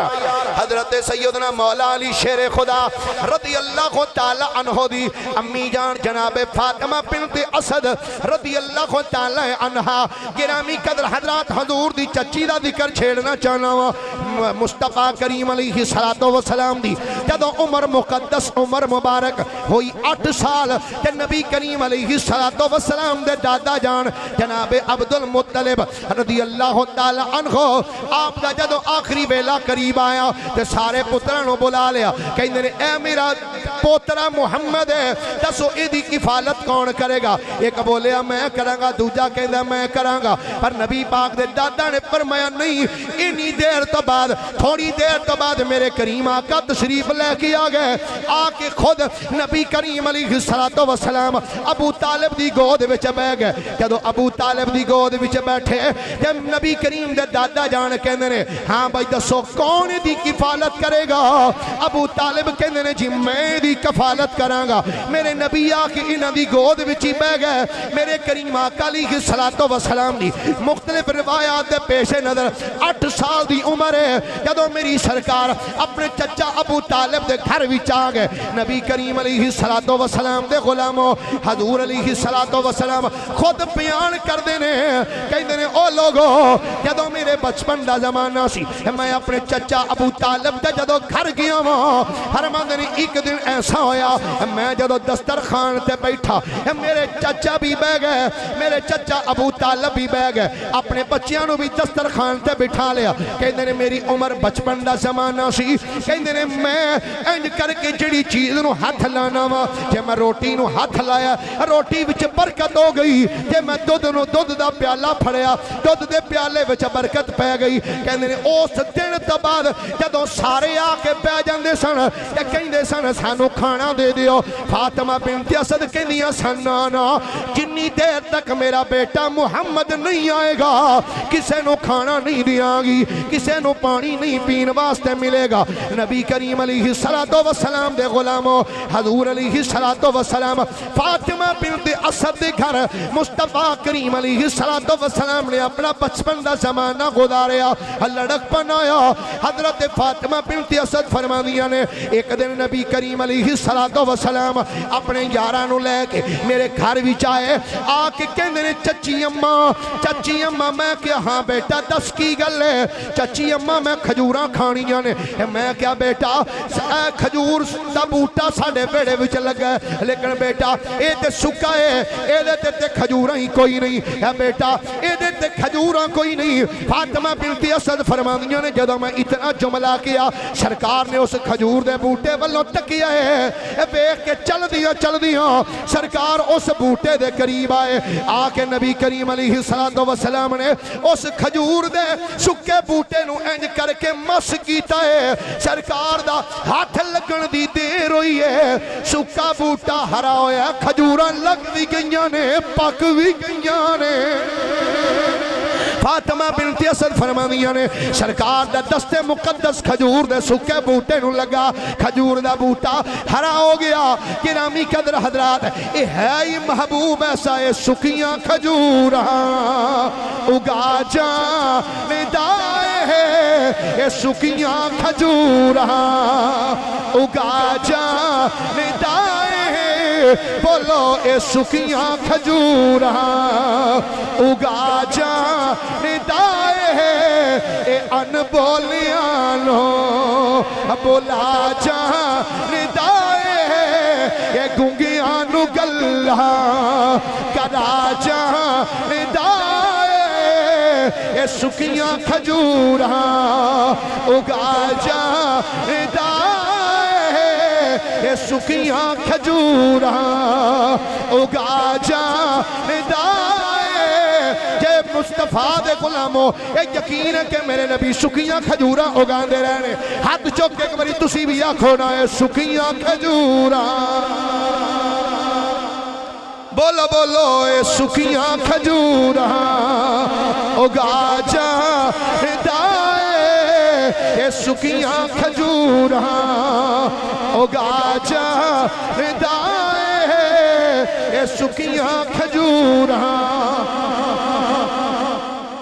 حضرت سیدنا مولا علی شیر خدا رضی اللہ تعالی عنہ دی امی جان جناب فاطمہ بنت اسد رضی اللہ تعالی عنہ گرامی قدر حضرات حضور دی چچی دا ذکر چھیڑنا چاہنا ہوا مصطفیٰ کریم علیہ السلام دی جدو عمر مقدس عمر مبارک ہوئی 8 سال تے نبی کریم علیہ السلام دے دادا جان جناب عبد المطلب رضی اللہ تعالی عنہ آپ دا جدو آخری ویلا قریب آیا تے سارے پترانوں بلا لیا کہیں نے اے میرا پوترا محمد ہے دسو ایدی کفالت کون کرے گا؟ ایک بولیا میں کرانگا، دوجا کہندا میں کرانگا، پر نبی پاک دے دادا نے فرمایا نہیں، انی دیر تو بعد تھوڑی دیر تو بعد میرے کریم آقا تشریف لے کے آ گئے، آ کے خود نبی کریم علیہ السلام ابو طالب دی گود وچ بیٹھ گئے۔ جدو ابو طالب دی گود وچ بیٹھے جب نبی کریم دے دادا جان کہندے نے ہاں بھائی دسو کون دی کفالت کرے گا؟ ابو طالب کہندے نے جی میں دی کفالت کراں گا۔ میرے نبی آ کے انہاں دی گود وچ ہی بیٹھ گئے۔ میرے کریم آقا علیہ السلام دی مختلف روایات دے پیش نظر 8 سال دی عمر ہے جدو میری سرکار اپنے چچا ابو طالب دے گھر وچ آ گئے۔ نبی کریم علیہ السلام دے غلاموں حضور علیہ السلام خود بیان کر دینے کہندے نے او لوگو جدو میرے بچپن دا زمانہ سی میں اپنے چچا ابو طالب دے جدو گھر گیا ہوں فرماندے نے ایک دن ایسا ہویا میں جدو دسترخوان تے بیٹھا میرے چچا بھی بہ گئے، میرے چچا ابو طالب بھی بہ گئے، اپنے بچیاں نو بھی دسترخوان تے بٹھا لیا۔ کہندے نے میری عمر بچپن دا زمانہ سی، کہندے نے میں انج کر کے جڑی چیز نو ہاتھ لانا وا جے میں روٹی نو ہاتھ لایا روٹی وچ برکت ہو گئی، جے میں دودھ نو دودھ دا پیالہ پھڑیا دودھ دے پیالے وچ برکت پہ گئی۔ کہندے نے اس دن تو بعد جدوں سارے آ کے پہ جاندے سن تے کہندے سن سانو کھانا دے دیو۔ فاطمہ بنت اسد کہندیاں سن نا جنی دیر تک میرا بیٹا محمد نہیں آئے گا کسے نو کھانا نہیں دیاں گی، کسے نو پانی نہیں پین واسطے ملے گا۔ نبی کریم علیہ السلام دے غلاموں حضور علیہ السلام فاطمہ بنت اسد دے گھر مصطفیٰ کریم علیہ السلام نے اپنا بچپن دا زمانہ گزاریا، لڑک بنایا۔ حضرت فاطمہ بنت اسد فرماندیاں نے ایک دن نبی کریم علیہ السلام اپنے یاراں نو لے کے میرے گھر وچ آئے، آ کے کہندے نے چچی اماں میں کیا ہاں بیٹا دس کی گل ہے؟ چچی اماں میں کھجوراں کھانیاں نے۔ میں کیا بیٹا کھجور دا بوٹا ساڈے بیڑے وچ لگا ہے لیکن بیٹا اے تے سکا ہے، اے دے تے کھجوراں ہی کوئی نہیں ہے بیٹا، اے دے تے کھجوراں کوئی نہیں۔ فاطمہ بنت اسد فرماندیاں نے جدوں میں اتنا جملہ کیا سرکار نے اس کھجور دے بوٹے والوں تکیا ہے، ویکھ کے چل دیاں سرکار اس بوٹے دے قریب آئے، آ کے نبی کریم علیہ السلام نے اس کھجور دے سکے بوٹے نو انج کر کے مس کیتا ہے۔ سرکار دا ہاتھ لگن دی دیر ہوئی ہے، سکا بوٹا ہرا ہویا، کھجوراں لگ بھی گئیاں نے پک بھی گئیاں نے۔ فاطمہ بنت اسد فرماندیاں نے سرکار دا دست مقدس کھجور دے سکے بوٹے نو لگا، کھجور دا بوٹا ہرا ہو گیا۔ گرامی قدر حضرات اے ہے ہی محبوب ایسا اے سکیاں کھجوراں اگا جانے دائے ہے، اے سکیاں کھجوراں اگا جانے دائے ہے، بولو اے سکیاں کھجوراں اگا جانے دائے ہے، اے ان بولیاں نو بولا جانے دائے ہے، اے گنگیاں نو گلہ کرا جانے دائے ہے، اے سکیاں کھجوراں اگا جانے دائے ہے، اے سکیاں کھجوراں اگا جانے دائے جے مصطفیٰ دے غلاموں اے یقین ہے کہ میرے نبی سکیاں کھجوراں اگان دے رہنے۔ ہاتھ چوک کے ایک باری تسی بھی آکھو نا اے سکیاں کھجوراں، بولو بولو اے سکیاں کھجوراں اگا جانے دائے، اے سکیاں کھجوراں اگا جانے دائے، اے سکیاں کھجوراں۔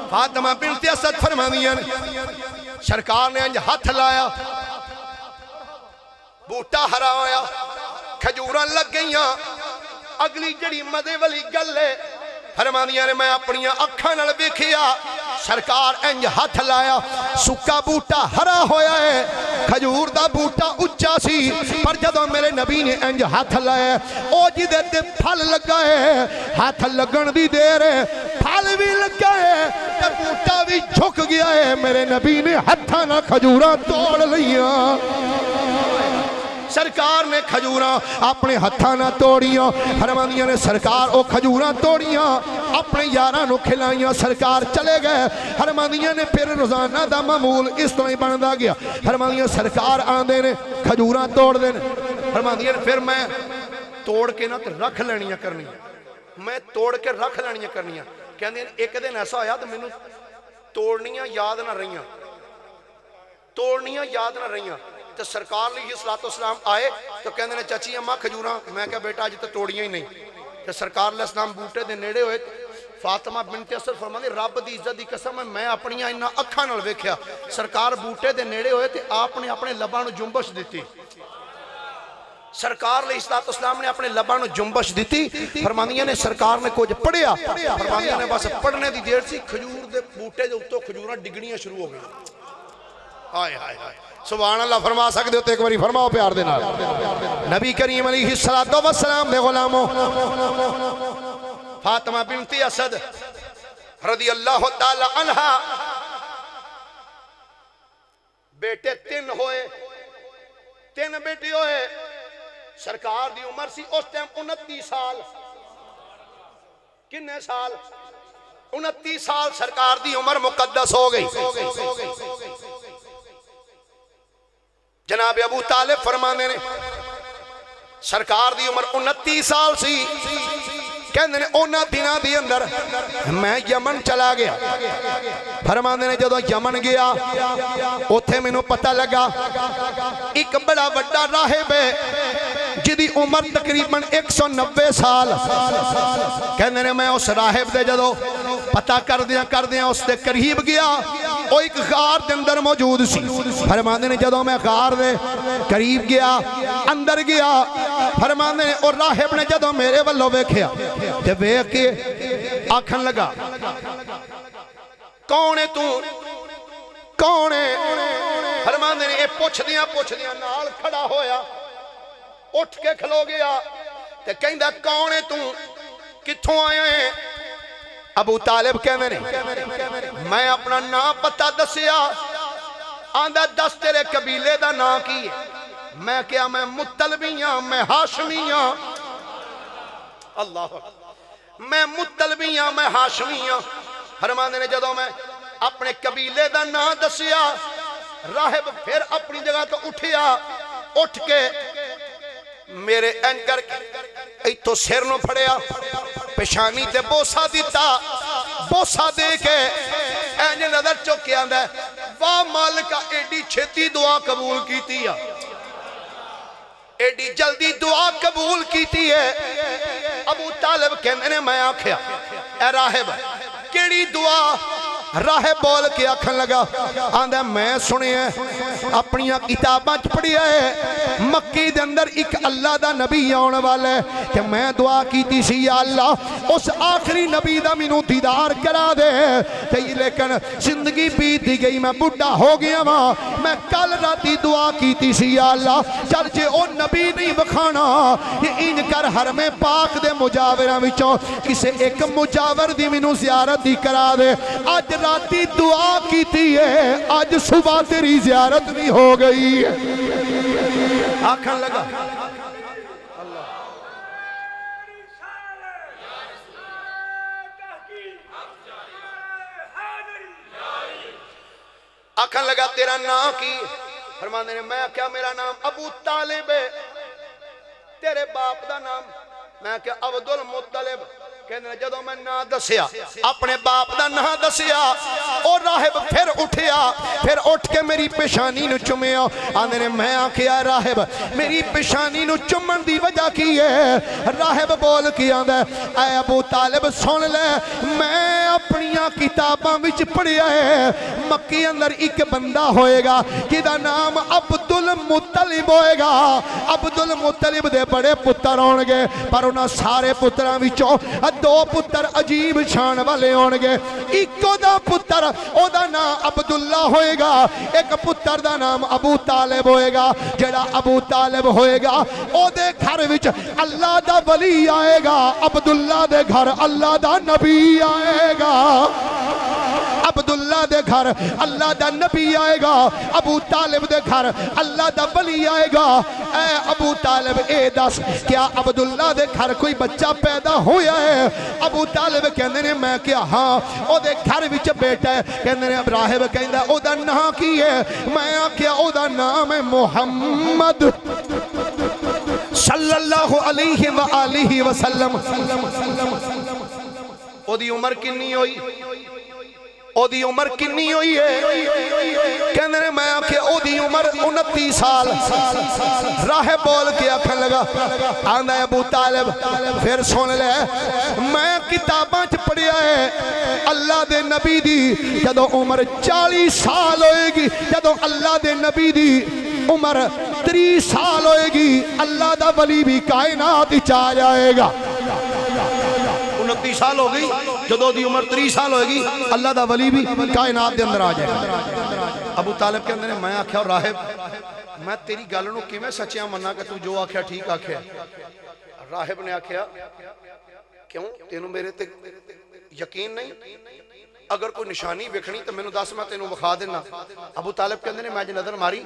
فاطمہ بنت اسد فرماندیاں سرکار نے انج ہاتھ لایا بوٹا ہرا ہویا کھجوراں لگ گئیاں۔ اگلی جڑی مزے والی گل ہے فرماندیاں نے میں اپنی اکھاں نال ویکھیا سرکار انج ہاتھ لایا سکا بوٹا ہرا ہویا ہے، کھجور دا بوٹا اچا سی، پر جدوں میرے نبی نے انج ہاتھ لایا او جدے تے پھل لگا ہے، ہاتھ لگن دی دیر ہے پھل بھی لگا ہے تے بوٹا بھی جھک گیا ہے۔ میرے نبی نے ہتھاں نال کھجوراں توڑ لیاں، سرکار نے کھجوراں اپنے ہتھاں نہ توڑیاں فرماندیاں نے سرکار او کھجوراں توڑیاں اپنے یاراں نو کھلائیاں سرکار چلے گئے فرماندیاں نے پھر روزانہ دا معمول اس طرح ہی بندا گیا فرماندیاں سرکار آندے نے کھجوراں توڑ دے نے فرماندیاں نے پھر میں توڑ کے نہ رکھ لینیاں کرنیاں میں توڑ کے رکھ لینیاں کرنیاں کہندے ایک دن ایسا ہویا تو مینوں توڑنیاں یاد نہ رہیاں توڑنیاں یاد نہ رہیاں تو سرکار علیہ السلام آئے تو کہندے نے چاچی اماں کھجوراں میں کہا بیٹا اج تو توڑیاں ہی نہیں تو سرکار علیہ السلام بوٹے دے نیڑے ہوئے فاطمہ بنت اسد فرماندی رب دی عزت دی قسم ہے میں اپنی انہاں اکھاں نال ویکھیا سرکار بوٹے دے نیڑے ہوئے تے آپ نے اپنے لباں نو جنبش دتی سرکار علیہ السلام نے اپنے لباں نو جنبش دیتی فرماندیاں نے سرکار نے کچھ پڑھیا فرماندیاں نے بس پڑھنے دی دیر سی کھجور دے بوٹے دے اوتوں کھجوراں ڈگنیاں شروع ہو گئی ہائے ہائے ہائے سبحان اللہ فرما سکتے ہو تو ایک باری فرماؤ پیار دے نال نبی کریم علیہ السلام دے غلاموں فاطمہ بنت اسد رضی اللہ تعالی عنہا بیٹے 3 ہوئے 3 بیٹے ہوئے سرکار دی عمر سی اس ٹائم 29 سال کنے سال 29 سال سرکار دی عمر مقدس ہو گئی جناب ابو طالب فرمانے نے سرکار دی عمر 29 سال سی کہندے نے اونا دنہ دی اندر میں یمن چلا گیا فرمانے نے جدو یمن گیا اوتھے میں نو پتہ لگا ایک بڑا وڈا راہب ہے جدی عمر تقریباً 190 سال کہندے نے میں اس راہب دے جدو پتہ کر دیا اس دے قریب گیا وہ ایک غار دے اندر موجود سی فرماندے نے جدو میں غار دے قریب گیا اندر گیا فرماندے نے اور راہب نے جدو میرے والو ویکھیا تے ویکھ کے آکھن لگا کون ہے تو کون ہے فرماندے نے اے پوچھ دیاں نال کھڑا ہویا اٹھ کے کھلو گیا تے کہندا کون ہے تو کتھوں آیا ہے ابو طالب کہنے نے میں اپنا نام پتہ دسیا آندہ دس تیرے قبیلے دا نام کی ہے میں کیا میں مطلبیاں میں ہاشمیاں اللہ میں مطلبیاں میں ہاشمیاں فرماندے نے جدوں میں اپنے قبیلے دا نام دسیا راہب پھر اپنی جگہ تو اٹھیا اٹھ کے میرے اینکر ایتھو سر نو پھڑیا پیشانی تے بوسا دیتا بوسا دے کے اینج نظر چوکے آندہ ہے واہ مالکہ ایڈی چھتی دعا قبول کیتی ہے ایڈی جلدی دعا قبول کیتی ہے ابو طالب کہنے نے میں آکھیا اے راہب کیڑی دعا راہب بول کے آکھن لگا آندہ میں سنے ہیں اپنی کتاباں پڑھیا ہے مکی دے اندر ایک اللہ دا نبی آنے والا ہے کہ میں دعا کیتی سی یا اللہ اس آخری نبی دا مینوں دیدار کرا دے لیکن زندگی بیتی گئی میں بڑھا ہو گیا میں کل راتی دعا کیتی سی یا اللہ چرچے او نبی نہیں بکھانا یہ ان کر حرم پاک دے مجاورہ وچوں کسے ایک مجاور دی مینوں زیارت دی کرا دے آج راتی دعا کیتی ہے آج صبح تیری زیارت بھی ہو گئی آکھن لگا آکھن لگا تیرا نام کی فرمانے نے میں کیا میرا نام ابو طالب ہے تیرے باپ دا نام میں کیا عبدالمطلب کہنے جدو میں نہ دسیا اپنے باپ دا نہ دسیا اور راہب پھر اٹھیا پھر اٹھ کے میری پیشانی نو چمیا آنے نے میں آکھیا راہب میری پیشانی نو چمن دی وجہ کی ہے راہب بول کے آندہ اے ابو طالب سن لے میں اپنیاں کتاباں وچ پڑھیا ہے مکی اندر ایک بندہ ہوئے گا جدا نام عبدالمطلب ہوئے گا عبدالمطلب دے بڑے پتر ہونگے پر انہاں سارے پتراں وچوں دو پتر عجیب شان والے ہونگے ایکو دا پتر او دا نام عبداللہ ہوئے گا ایک پتر دا نام ابو طالب ہوئے گا جڑا ابو طالب ہوئے گا او دے گھر وچ اللہ دا ولی آئے گا عبداللہ دے گھر اللہ دا نبی آئے گا عبداللہ عبداللہ دے گھر اللہ دا نبی آئے گا، ابو طالب دے گھر اللہ دا ولی آئے گا۔ اے ابو طالب اے دس کیا عبداللہ دے گھر کوئی بچہ پیدا ہویا ہے؟ ابو طالب کہندے نے میں کیا ہاں او دے گھر وچ بیٹا ہے، کہندے نے راہب کہندا او دا نام کی ہے؟ میں آکھیا او دا نام ہے محمد صلی اللہ علیہ وآلہ وسلم۔ او دی عمر کنی ہوئی؟ او دی عمر کنی ہوئی ہے؟ کہندے نے میں آکھیا او دی عمر 29 سال۔ راہب بول کے آکھن لگا آندا ہے ابو طالب پھر سن لے میں کتاباں چ پڑھیا ہے اللہ دے نبی دی جدو عمر 40 سال ہوئے گی، جدو اللہ دے نبی دی عمر 30 سال ہوئے گی اللہ دا ولی بھی کائنات وچ آ جائے گا۔ 29 سال ہو گئی، جدو دی عمر 30 سال ہوئے گی اللہ دا ولی بھی کائنات دے اندر آ جائے گا۔ ابو طالب کے اندر میں آکھیا راہب میں تیری گل نو کیویں سچیاں مننا کہ تو جو آکھیا ٹھیک آکھیا؟ راہب نے آکھیا کیوں تینوں میرے تے یقین نہیں؟ اگر کوئی نشانی ویکھنی تو مینوں دس میں تینوں وکھا دینا۔ ابو طالب کہندے نے میں جو نظر ماری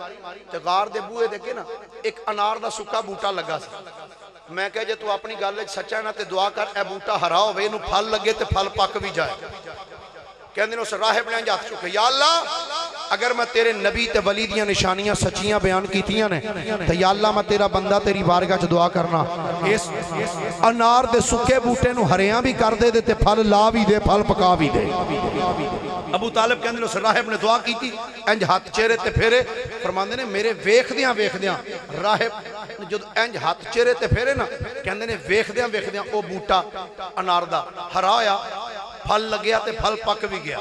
تے غار دے بوئے دے کے نا ایک انار دا سکا بوٹا لگا سی۔ میں کہا جے تو اپنی گل وچ سچا ہے نا تے دعا کر اے بوٹا ہرا ہوے اینوں پھل لگے تے پھل پک بھی جائے۔ کہندے نے اس راہب نے ہاتھ چکے یا اللہ اگر میں تیرے نبی تے ولی دیاں نشانیاں سچیاں بیان کیتیاں نے تے یا اللہ میں تیرا بندہ تیری بارگاہ چ دعا کرنا اس انار دے سکے بوٹے نو ہریاں بھی کر دے تے پھل لا بھی دے پھل پکا بھی دے۔ ابو طالب کہندے نے اس راہب نے دعا کیتی انج ہاتھ چہرے تے پھیرے فرماندے نے میرے ویکھدیاں راہب جدو انج ہاتھ چہرے تے پھیرے نا کہندے نے ویکھدیاں او بوٹا انار دا ہرا ہویا پھل لگیا تے پھل پک بھی گیا۔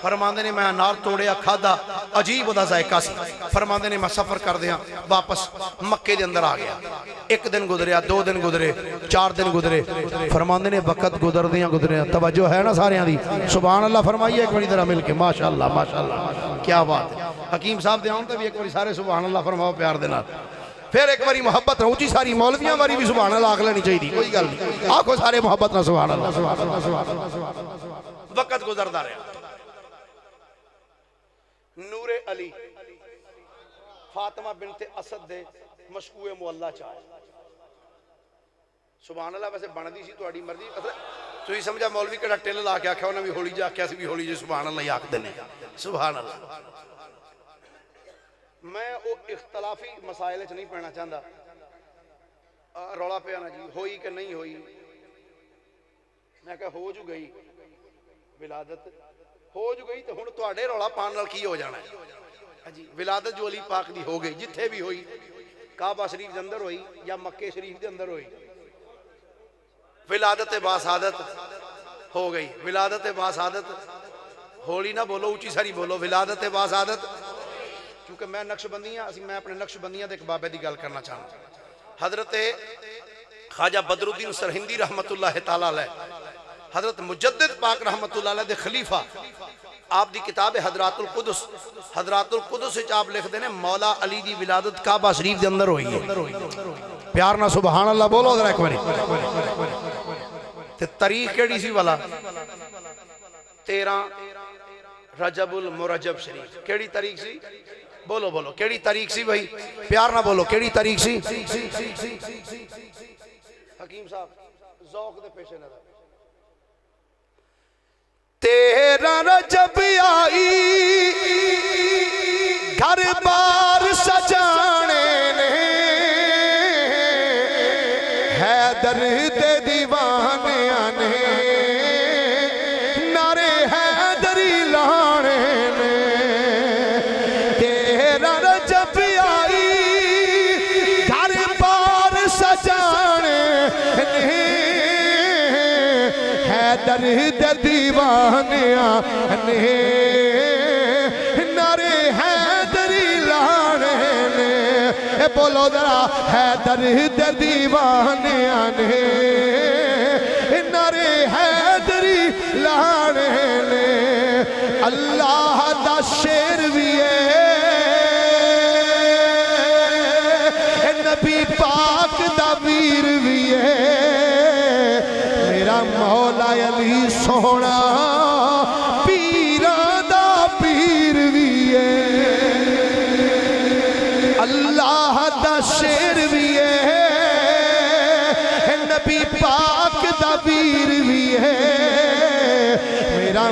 فرماندے نے میں انار توڑیا کھادا عجیب دا ذائقہ سی۔ فرماندے نے میں سفر کر دیا واپس مکے دے اندر آ گیا۔ ایک دن گزریا، 2 دن گزرے، 4 دن گزرے۔ فرماندے نے وقت گزردیاں گزرے توجہ ہے نا سارے دی سبحان اللہ فرمائیے ایک بڑی طرح مل کے ماشاءاللہ ماشاءاللہ کیا بات ہے۔ حکیم صاحب دے آن تے بھی ایک بڑی سارے سبحان اللہ فرماؤ پیار دے نال۔ پھر ایک باری محبت رہو جی ساری مولویاں باری بھی سبحان اللہ آکھ لینی چاہیے کوئی گل نہیں آکھو سارے محبت نہ سبحان اللہ۔ وقت گزردا رہا۔ نور علی فاطمہ بنت اسد دے مشکوع معلّہ چاہے سبحان اللہ ویسے بندی سی تہاڈی مرضی تو ہی سمجھا مولوی کہڑا ٹل لا کے آکھیا انہاں بھی ہولی جا آکھیا سی بھی ہولی جی سبحان اللہ ہی آکھ دینے سبحان اللہ۔ میں وہ اختلافی مسائل چ نہیں پینا چاہتا رولا پیا نا جی ہوئی کہ نہیں ہوئی۔ میں کہا ہو جو گئی ولادت ہو جو گئی تو ہن تواڈے رولا پان نال کی ہو جانا ہے جی۔ ولادت جو علی پاک دی ہو گئی جتھے بھی ہوئی کعبہ شریف دے اندر ہوئی یا مکے شریف دے اندر ہوئی ولادت باسعادت ہو گئی۔ ولادت باسعادت ہولی نہ بولو اونچی ساری بولو ولادت باسعادت کیونکہ میں نقش بندیاں میں اپنے نقش بندیاں دے ایک بابے دی گل کرنا چاہتا۔ حضرت خواجہ بدر الدین سرہندی رحمت اللہ تعالی علیہ حضرت مجدد پاک رحمت اللہ علیہ دے خلیفہ آپ دی کتاب حضرات القدس وچ آپ لکھ دینے مولا علی دی ولادت کعبہ شریف دے اندر ہوئی ہے۔ پیار نہ سبحان اللہ بولو ذرا ایک باری۔ تے تاریخ کیڑی سی والا 13 رجب المرجب شریف کیڑی تاریخ سی بولو بولو کیڑی تاریخ سی بھائی پیار نہ بولو کیڑی تاریخ سی۔ حکیم صاحب ذوق دے پیش نظر 13 رجب آئی گھر بار سجانے نے حیدر دے دیوانیاں نے نعرے حیدری لانے نے 13 رجب آئی گھر بار سجانے نے حیدر دے دیوانیاں نے نعرے حیدری لانے نے اے بولو ذرا حیدر دے دیوانیاں نے نعرے حیدری لانے نے اللہ دا شیر بھی ہے نبی پاک دا ویر بھی ہے میرا مولا علی سونا پیران دا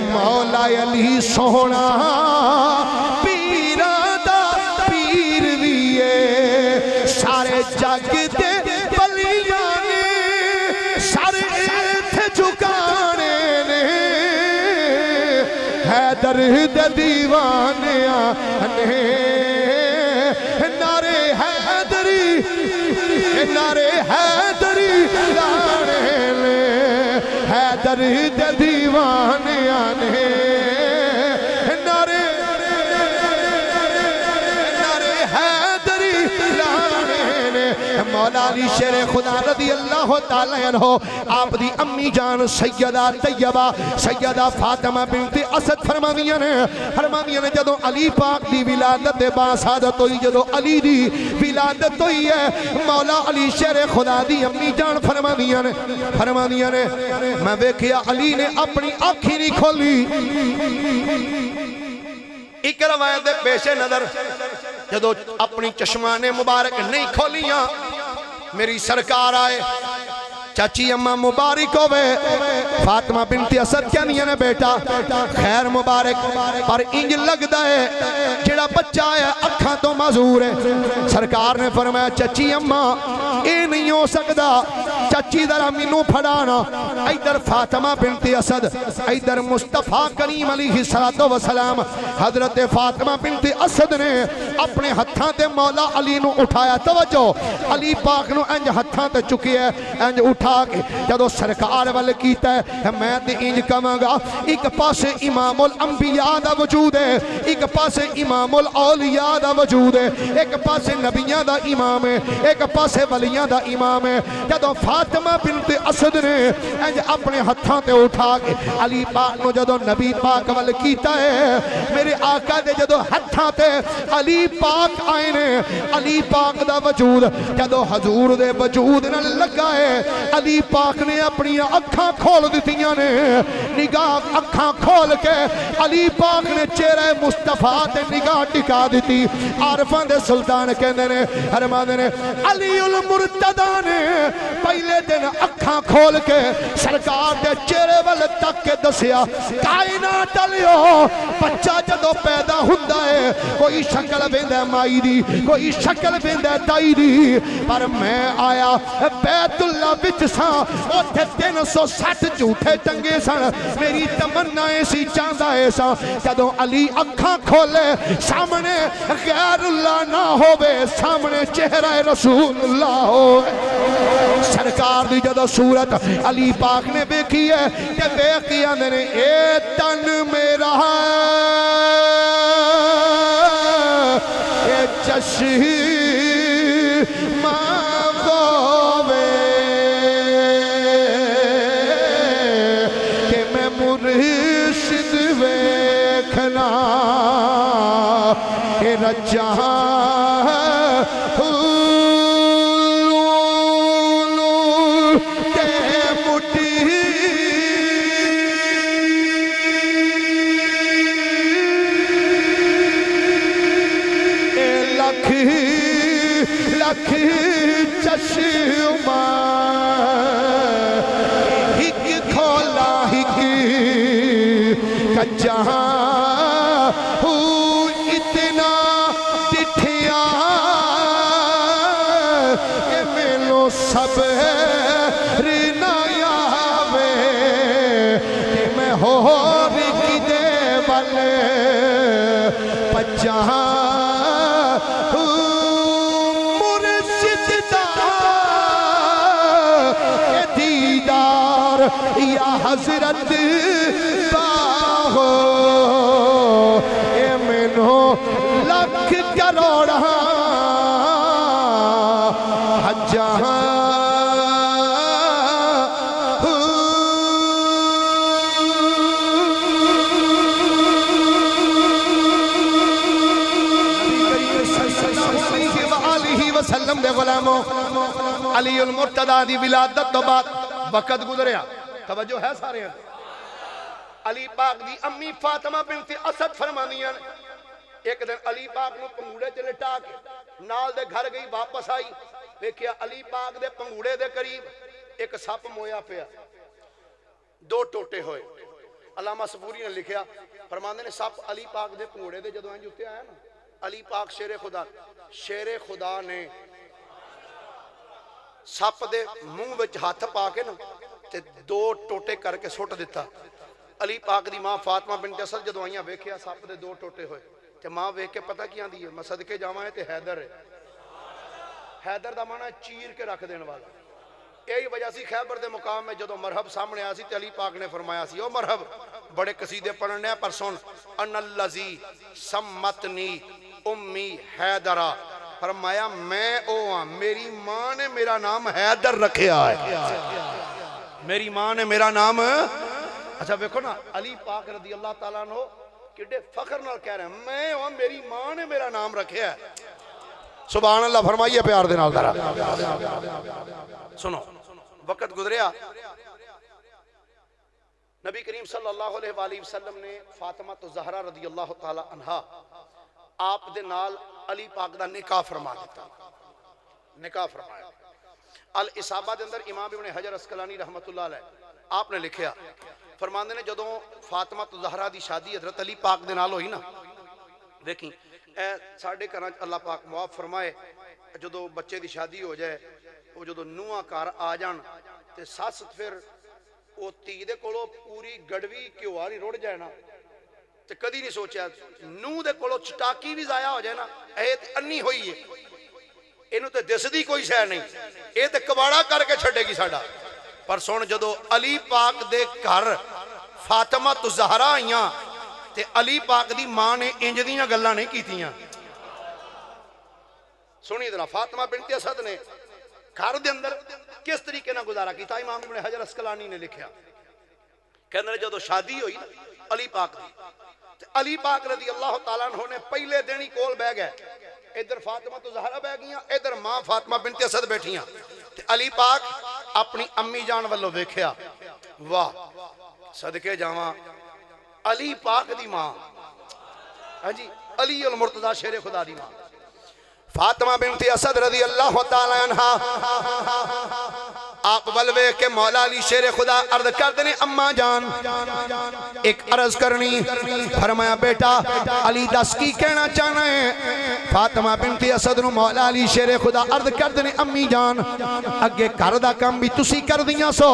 مولا علی سونا پیراں دا پیر وی ہے سارے جگ دے بلیاں نے سارے ایتھے جھکانے نے حیدر دے دیوانیاں نے نعرے حیدری نعرے حیدری لانے نے حیدر دے دیوانیاں نے نعرے حیدری لانے نے مولا علی شیر خدا رضی اللہ تعالی عنہ آپ دی امی جان سیدہ طیبہ سیدہ فاطمہ بنت اسد فرماندیاں نے جدو علی پاک دی ولادت باسعادت ہوئی جدو علی دی ولادت ہوئی ہے مولا علی شیر خدا دی امی جان فرماندیاں نے میں ویکھیا علی نے اپنی آنکھی نہیں کھولی ایک روایت دے پیش نظر جدو اپنی چشمان مبارک نہیں کھولیاں میری سرکار آئے چاچی اماں مبارک ہوئے فاطمہ بنت اسد کیا نہیں ہے بیٹا خیر مبارک پر انج لگدا ہے جڑا بچہ ہے اکھاں تو معذور ہے سرکار نے فرمایا چاچی اماں اے نہیں ہو سکدا چاچی ذرا مینوں پھڑانا ادھر فاطمہ بنت اسد ادھر مصطفیٰ کریم علیہ الصلوۃ والسلام حضرت فاطمہ بنت اسد نے اپنے ہتھاں تے مولا علی نو اٹھایا توجہ علی پاک نو انج ہتھاں تے چکیا انج اٹھا کے جدو سرکار وال کیتا ہے میں تے انج کہاں گا ایک پاسے امام الانبیاء دا وجود ہے ایک پاسے امام الاولیاء دا وجود ہے ایک پاسے نبیاں دا امام ہے ایک پاسے ولیاں دا امام ہے جدو فاطمہ بنت اسد نے انج اپنے ہتھاں تے اٹھا کے علی پاک نو جدو نبی پاک وال کیتا ہے میرے آقا دے جدو ہتھاں تے علی پاک آئے نے علی پاک دا وجود جدو حضور دے وجود نال لگا ہے علی پاک نے اپنی اکھاں کھول دیتیاں نے نگاہ اکھاں کھول کے علی پاک نے چہرہ مصطفیٰ تے نگاہ ٹکا دیتی عارفاں دے سلطان کہندے نے فرماندے نے علی المرتضی نے پہلے دن اکھاں کھول کے سرکار دے چہرے وال تک کے دسیا کائنات علیو بچہ جدو پیدا ہوندا ہے کوئی شکل ویندا مائی دی کوئی شکل ویندا تائی دی پر میں آیا بیت اللہ وچ ساں اوتھے 360 جھوٹے ٹنگے سن میری تمنا سی چاہندا ہے ساں جدوں علی اکھاں کھولے سامنے غیر اللہ نہ ہووے سامنے چہرہ رسول اللہ ہووے سرکار دی جدوں صورت علی پاک نے ویکھی ہے تے ویکھی آندے نے اے تن میرا اے چشم مرشد ویکھنا اے رجا تے مٹی اے لکھ لکھ چشمہ جہاں اتنا ڈٹھیا کہ ملو سب نہ آوے کہ میں ہور کدے والے پجہاں مرشد دا دیدار یا حضرت اے مینو لکھ کروڑا جہاں وسلم دے غلاموں علی المرتضی دی ولادت تو بعد وقت گزریا توجہ ہے سارے ہیں علی پاک دی امی فاطمہ بنت اسد فرمانیاں ایک دن علی پاک نو پنگوڑے چ لٹا کے نال دے گھر گئی واپس آئی ویکھیا علی پاک دے پنگوڑے دے قریب ایک سپ مویا پیا دو ٹوٹے ہوئے علامہ صبوری نے لکھیا فرماندے نے سپ علی پاک دے پھوڑے دے جدوں انج اُتے آیا نا علی پاک شیر خدا نے سپ دے منہ وچ ہاتھ پا کے نا تے 2 ٹوٹے کر کے سٹ دیتا علی پاک دی ماں فاطمہ بنت اسد جدوں آئیاں ویکھیا سپ دے 2 ٹوٹے ہوئے تے ماں ویکھ کے پتہ کی آندی ہے میں صدقے جاواں ہے تے حیدر ہے حیدر دا معنی چیر کے رکھ دین والا یہی وجہ سی خیبر دے مقام میں جدو مرحب سامنے آیا سی تے علی پاک نے فرمایا سی او مرحب بڑے قصیدے پڑھنے پر سن ان اللذی سمتنی امی حیدرہ فرمایا میں او ہاں میری ماں نے میرا نام حیدر رکھیا ہے میری ماں نے میرا نام اچھا دیکھو نا علی پاک رضی اللہ تعالیٰ عنہ کڈے فخر نال کہہ رہے ہیں میں ہوں میری ماں نے میرا نام رکھیا ہے سبحان اللہ فرمائیے پیار دے نال ذرا سنو وقت گزریا نبی کریم صلی اللہ علیہ وآلہ وسلم نے فاطمہ الزہرا رضی اللہ تعالی عنہا آپ دے نال علی پاک دا نکاح فرما دیتا نکاح فرمایا الاصابہ دے اندر امام ابن حجر اسقلانی رحمت اللہ علیہ آپ نے لکھیا فرماندے نے جدوں فاطمہ الزہرا دی شادی حضرت علی پاک دے نال ہوئی نا دیکھیں اے ساڑھے کرنا اللہ پاک معاف فرمائے جدو بچے دی شادی ہو جائے وہ جدو نوہ کار آ جان تے ساس پھر وہ تی دے کولو پوری گڑوی کیواری روڑ جائے نا تے کدی نہیں سوچا نو دے کولو چٹاکی بھی ضائع ہو جائے نا اے تے انی ہوئی ہے انہوں تے دس دی کوئی شے نہیں اے تے کباڑا کر کے چھڑے گی ساڑا پر سن جدو علی پاک دے گھر فاطمہ الزہرا آئیاں تے علی پاک دی ماں نے انج دیاں گلاں نہیں کیتیاں سنی ذرا فاطمہ بنت اسد نے گھر دے اندر کس طریقے نہ گزارا کیتا امام ابن حجر اسقلانی نے لکھیا کہندے جدوں شادی ہوئی علی پاک دی تے علی پاک رضی اللہ تعالیٰ عنہ نے پہلے دن ہی کول بہ گئے ادھر فاطمہ الزہرا بہ گیاں ادھر ماں فاطمہ بنت اسد بیٹھیاں تے علی پاک اپنی امی جان والو ویکھیا واہ صدقے جاواں علی پاک دی ماں ہاں جی علی المرتضی شیر خدا دی ماں فاطمہ بنت اسد رضی اللہ تعالی عنہا آپ بلوے کے مولا علی شیر خدا عرض کر دینے اماں جان ایک عرض کرنی فرمایا بیٹا علی دس کی کہنا چاہنا ہے فاطمہ بنت اسد نو مولا علی شیر خدا عرض کر دینے امی جان اگے گھر دا کام بھی تسی کر دیاں سو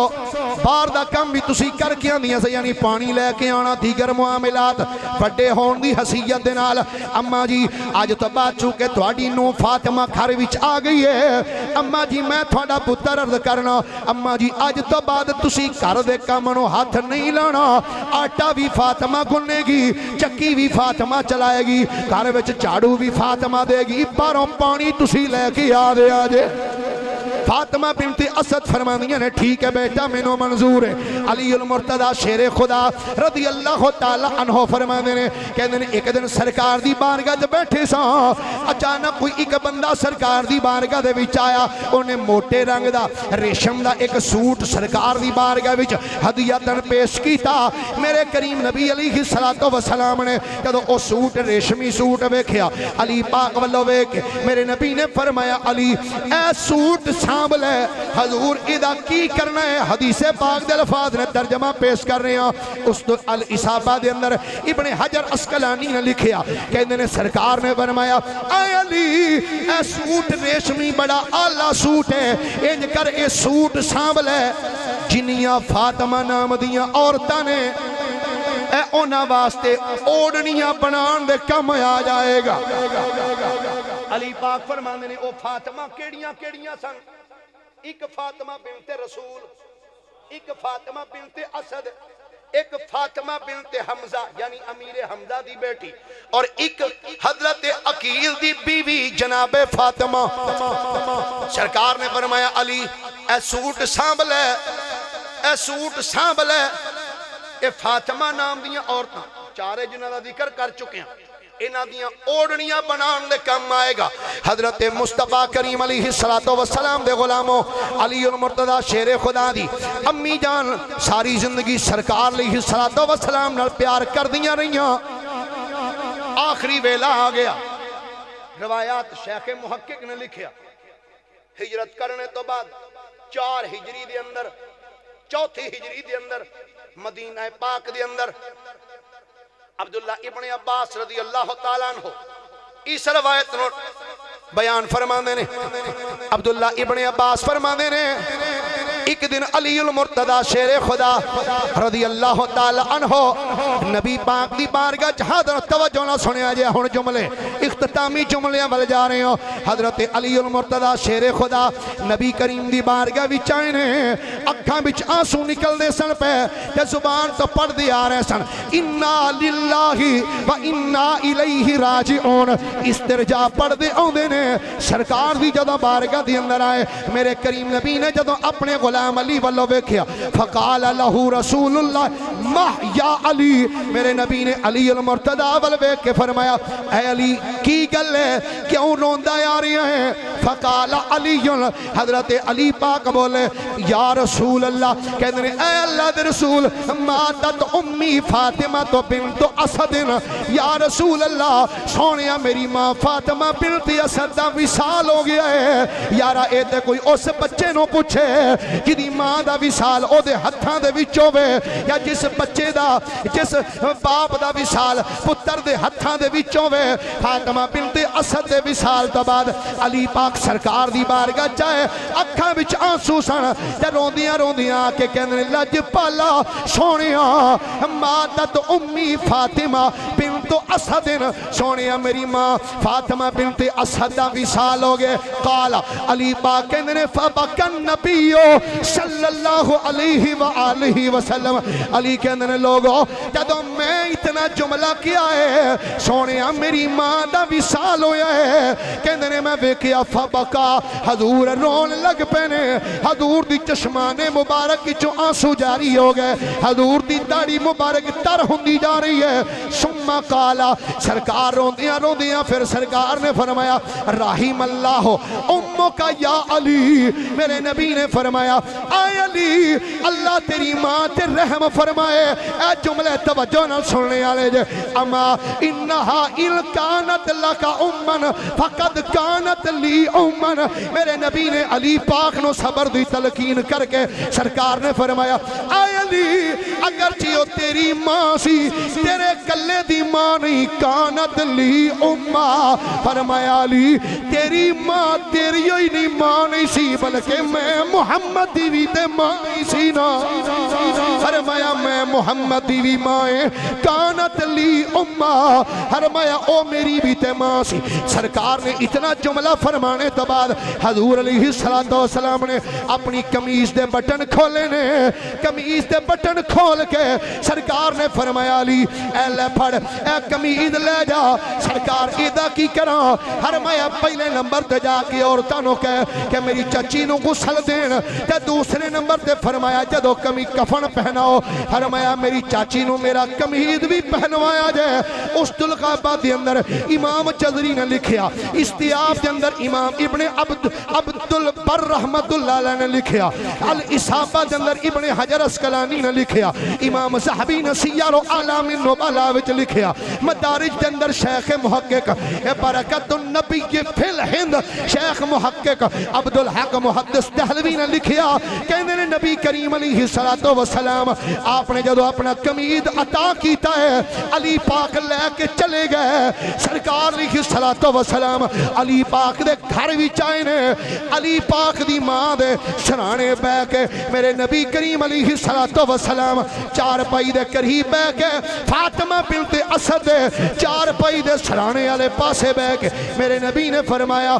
باہر دا کام بھی تسی کر کے آندیاں سو یعنی پانی لے کے آنا دیگر معاملات بڑے ہون دی حیثیت دے نال اما جی اج تو بعد چونکہ تہاڈی نو فاطمہ گھر وچ آ گئی ہے اما جی میں تہاڈا پتر عرض کرنا اما جی اج تو بعد تسی گھر دے کام نو ہاتھ نہیں لانا آٹا بھی فاطمہ گنے گی چکی بھی فاطمہ چلائے گی گھر وچ جھاڑو بھی فاطمہ دے گی باہروں پانی تسی لے کے آ دے آجے فاطمہ بنت اسد فرمانیاں نے ٹھیک ہے بیٹا مینوں منظور ہے علی المرتضی شیر خدا رضی اللہ تعالی عنہ فرماندے نے کہندے نے ایک دن سرکار دی بارگاہ تے بیٹھے سا اچانک کوئی ایک بندہ سرکار دی بارگاہ دے وچ آیا اونے موٹے رنگ دا ریشم دا ایک سوٹ سرکار دی بارگاہ وچ ہدیہتاً پیش کیتا میرے کریم نبی علیہ الصلوۃ والسلام نے جدوں او سوٹ ریشمی سوٹ ویکھیا علی پاک والو ویکھ میرے نبی نے فرمایا علی اے سوٹ سانبل ہے حضور ادا کی کرنا ہے حدیث پاک دے الفاظ نے ترجمہ پیش کر رہے ہیں اس الاصابہ دے اندر ابن حجر اسقلانی نے لکھیا کہندے نے سرکار نے فرمایا اے علی اے سوٹ ریشمی بڑا اعلیٰ سوٹ ہے انج کر اے سوٹ سانبل ہے جنیاں فاطمہ نام دیاں عورتاں نے اے اونا واسطے اوڑنیاں بنان دے کم آ جائے گا علی پاک فرماندے نے او فاطمہ کیڑیاں سن ایک فاطمہ بنت رسول ایک فاطمہ بنت اسد ایک فاطمہ بنت حمزہ یعنی امیر حمزہ دی بیٹی اور ایک حضرت عقیل دی بیوی جناب فاطمہ سرکار نے فرمایا علی اے سوٹ سانبل ہے اے سوٹ سانبل ہے اے فاطمہ نام دیاں عورتاں چارے جنہاں دا ذکر کر چکے ہیں انہاں دیاں اوڑنیاں بنان دے کم آئے گا حضرت مصطفیٰ کریم علیہ السلام دے غلاموں علی المرتضی شیر خدا دی امی جان ساری زندگی سرکار علیہ السلام نال پیار کر دیاں رہیاں آخری ویلا آ گیا روایات شیخ محقق نے لکھیا ہجرت کرنے تو بعد 4 ہجری دے اندر 4 ہجری دے اندر مدینہ پاک دے اندر عبداللہ ابن عباس رضی اللہ تعالیٰ عنہ اس روایت نو بیان فرما دینے عبداللہ ابن عباس فرما دینے ایک دن علی المرتضی شیر خدا رضی اللہ تعالیٰ عنہ نبی پاک دی بارگاہ حضرت توجہ نہ سنیا جے ہن جملے اختتامی جملے بل جا رہے ہو حضرت علی المرتضی شیر خدا نبی کریم دی بارگاہ وچ آئے نے اکھاں وچ آنسو نکل دے سن پہ تے زبان تو پڑھ دے آ رہے سن انا للہ و انا الیہ راجعون استرجاع پڑھ دے آندے نے سرکار دی جدوں بارگاہ دی اندر آئے میرے کریم نبی نے جدوں اپنے غلام علی والو ویکھیا فقال لہو رسول اللہ مہ یا علی میرے نبی نے علی المرتضی والو ویکھ کے فرمایا اے علی کی گل ہے کیوں روندا آ رہی ہے فقال علی حضرت علی پاک بولے یا رسول اللہ کہتے ہیں اے اللہ دے رسول ماتت امی فاطمہ تو بنت اسد یا رسول اللہ سونیا میری ماں فاطمہ بنت اسد دا وصال ہو گیا ہے یارا اے تے کوئی اس بچے نو پوچھے جدی ماں دا وصال او دے ہتھاں دے وچ ہوے یا جس بچے دا جس باپ دا وصال پتر دے ہتھاں دے وچ ہوے فاطمہ بنت اسد دے وصال تو بعد علی پاک سرکار دی بارگاہ جائے اکھاں وچ آنسو سن تے روندیاں روندیاں کے کہندے لج پالا سونیا ماتت امی فاطمہ بنت اسد سونیا میری ماں فاطمہ بنت اسد دا وصال ہو گئے قال علی پاک کہندے فبکن نبیو صلی اللہ علیہ وآلہ وسلم علی کہندے لوگو جدوں میں اتنا جملہ کیا ہے سونیا میری ماں دا وصال ہویا ہے کہندے میں ویکھیا فبکا حضور رون لگ پینے حضور دی چشمانے مبارک کی جو آنسو جاری ہو گئے حضور دی داڑھی مبارک تر ہوندی جا رہی ہے ثم قالا سرکار روندیاں روندیاں پھر سرکار نے فرمایا رحم اللہ امو کا یا علی میرے نبی نے فرمایا اے علی اللہ تیری ماں تے رحم فرمائے اے جملے توجہ نہ سننے والے جے اما انہا ان کانت لکا امن فقد کانت لی امن میرے نبی نے علی پاک نو صبر دی تلقین کر کے سرکار نے فرمایا اے علی اگرچہ وہ تیری ماں سی تیرے کلے دی ماں نہیں کانت لی امہ فرمایا علی تیری ماں تیری ہی نہیں ماں نہیں سی بلکہ میں محمد دیوی تے ماں نہیں سی نا فرمایا میں محمد دیوی ماں کانت لی امہ فرمایا او میری بھی تے ماں سی سرکار نے اتنا جملہ فرمانے تو بعد حضور علیہ السلام نے اپنی کمیز دے بٹن کھولے نے کمیز دے بٹن کھول کے سرکار نے فرمایا علی اے لے پھڑ اے کمیز لے جا سرکار ایدہ کی کرا فرمایا پہلے نمبر تے جا کے عورتانوں کہ میری چچی نو غسل دین تے دوسرے نمبر تے فرمایا جدو کمی کفن پہناؤ فرمایا میری چاچی نو میرا کمیز بھی پہنوایا جائے اس دلقابہ دے اندر امام جزری نے لکھیا استیاب دے اندر امام ابن عبدالبر رحمت اللہ علیہ نے لکھیا الاصابہ دے اندر ابن حجر اسقلانی نے لکھیا امام صحابی نے سیار و اعلام النبلاء وچ لکھیا مدارج دے اندر شیخ محقق برکت النبی فی الہند شیخ محقق عبدالحق محدث دہلوی نے لکھیا کہنے نے نبی کریم علیہ السلام آپ نے جدو اپنا کمید عطا کیتا ہے علی پاک لے کے چلے گئے سرکار علیہ السلام علی پاک دے گھر بھی چاہے نے علی پاک دی ماں دے سرانے بے کے میرے نبی کریم علیہ السلام چار پائی دے قریب بے کے فاطمہ بنت اسد دے چار پائی دے سرانے والے پاسے بے کے میرے نبی نے فرمایا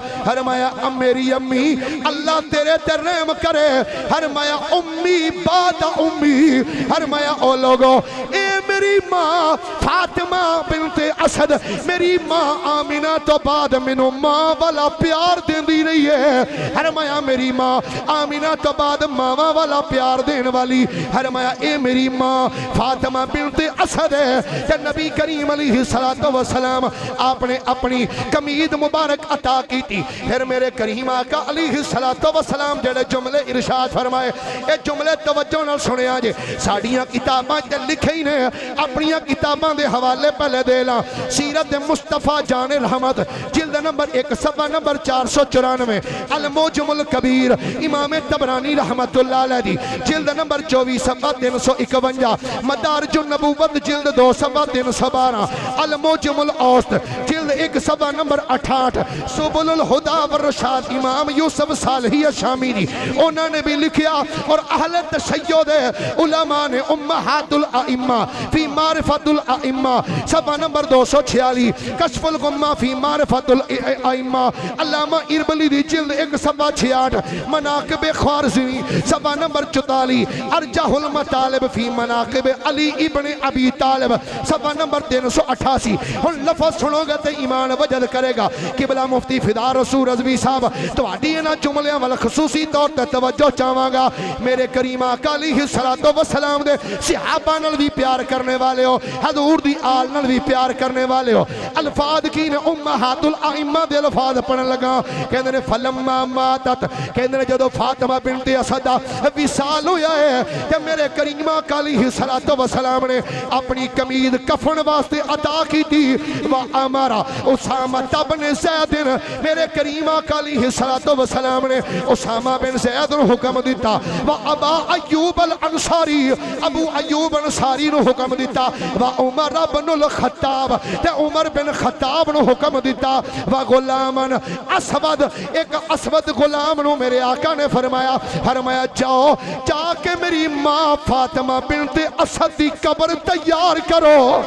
میری امی اللہ تیرے تے رحم کرے فرمایا امی بعد امی فرمایا او لوگو اے میری ماں فاطمہ بنت اسد میری ماں آمینہ تو بعد منو ماں والا پیار دین دی رہی ہے فرمایا میری ماں آمینہ تو بعد ماں والا پیار دین والی فرمایا اے میری ماں فاطمہ بنت اسد ہے کہ نبی کریم علیہ السلام آپ نے اپنی کمید مبارک عطا کی تھی پھر میرے کریم آقا علیہ السلام جڑے جملے ارشاد فرمائے اے جملے توجہ نہ سنے آجے ساڑیاں کتاباں تے لکھے ہی نے اپنیاں کتاباں دے حوالے پہلے دے لاں سیرت مصطفیٰ جان رحمت جلد نمبر 1 صفحہ نمبر 494 الموجم الکبیر امام تبرانی رحمت اللہ علیہ دی جلد نمبر 24 صفحہ 351 مدارج النبوت جلد 2 صفحہ 312 الموجم الاوسط جلد 1 صفحہ نمبر 68 سبل الہدى والرشاد امام یوسف صالحی شامی دی انہوں نے بھی لکھیا اور اہل تشیع دے علماء نے امہات الائمہ فی معرفت الائمہ صفحہ نمبر 246 کشف الغمہ فی معرفت الائمہ علامہ اربلی دی جلد 1 صفحہ 66 مناقب خوارزمی صفحہ نمبر 44 ارجح المطالب فی مناقب علی ابن ابی طالب صفحہ نمبر 388 ہن لفظ سنو گے تے ایمان وجد کرے گا قبلہ مفتی فدا رسول رضوی صاحب تواڈی انہاں جملیاں وال خصوصی طور تے توجہ چاہواں گا میرے کریم آقا علیہ الصلوۃ والسلام دے صحابہ نال بھی پیار کرنے والے ہو حضور دی آل نال بھی پیار کرنے والے ہو الفاظ کی نے امہات الائمہ دے الفاظ پڑھن لگا کہندے نے فلما ماتت کہندے نے جدو فاطمہ بنت اسد وصال ہویا ہے کہ میرے کریم آقا علیہ الصلوۃ والسلام نے اپنی قمیض کفن واسطے عطا کی تھی و امر اسامہ بن زید میرے کریم آقا علیہ الصلوۃ والسلام نے اسامہ بن زید نو حکم دیتا و ابا ایوب الانصاری ابو ایوب انصاری نو حکم دیتا و عمر بن الخطاب تے عمر بن خطاب نو حکم دیتا و غلامن اسود ایک اسود غلام نو میرے آقا نے فرمایا جاؤ جا کے میری ماں فاطمہ بنت اسد دی قبر تیار کرو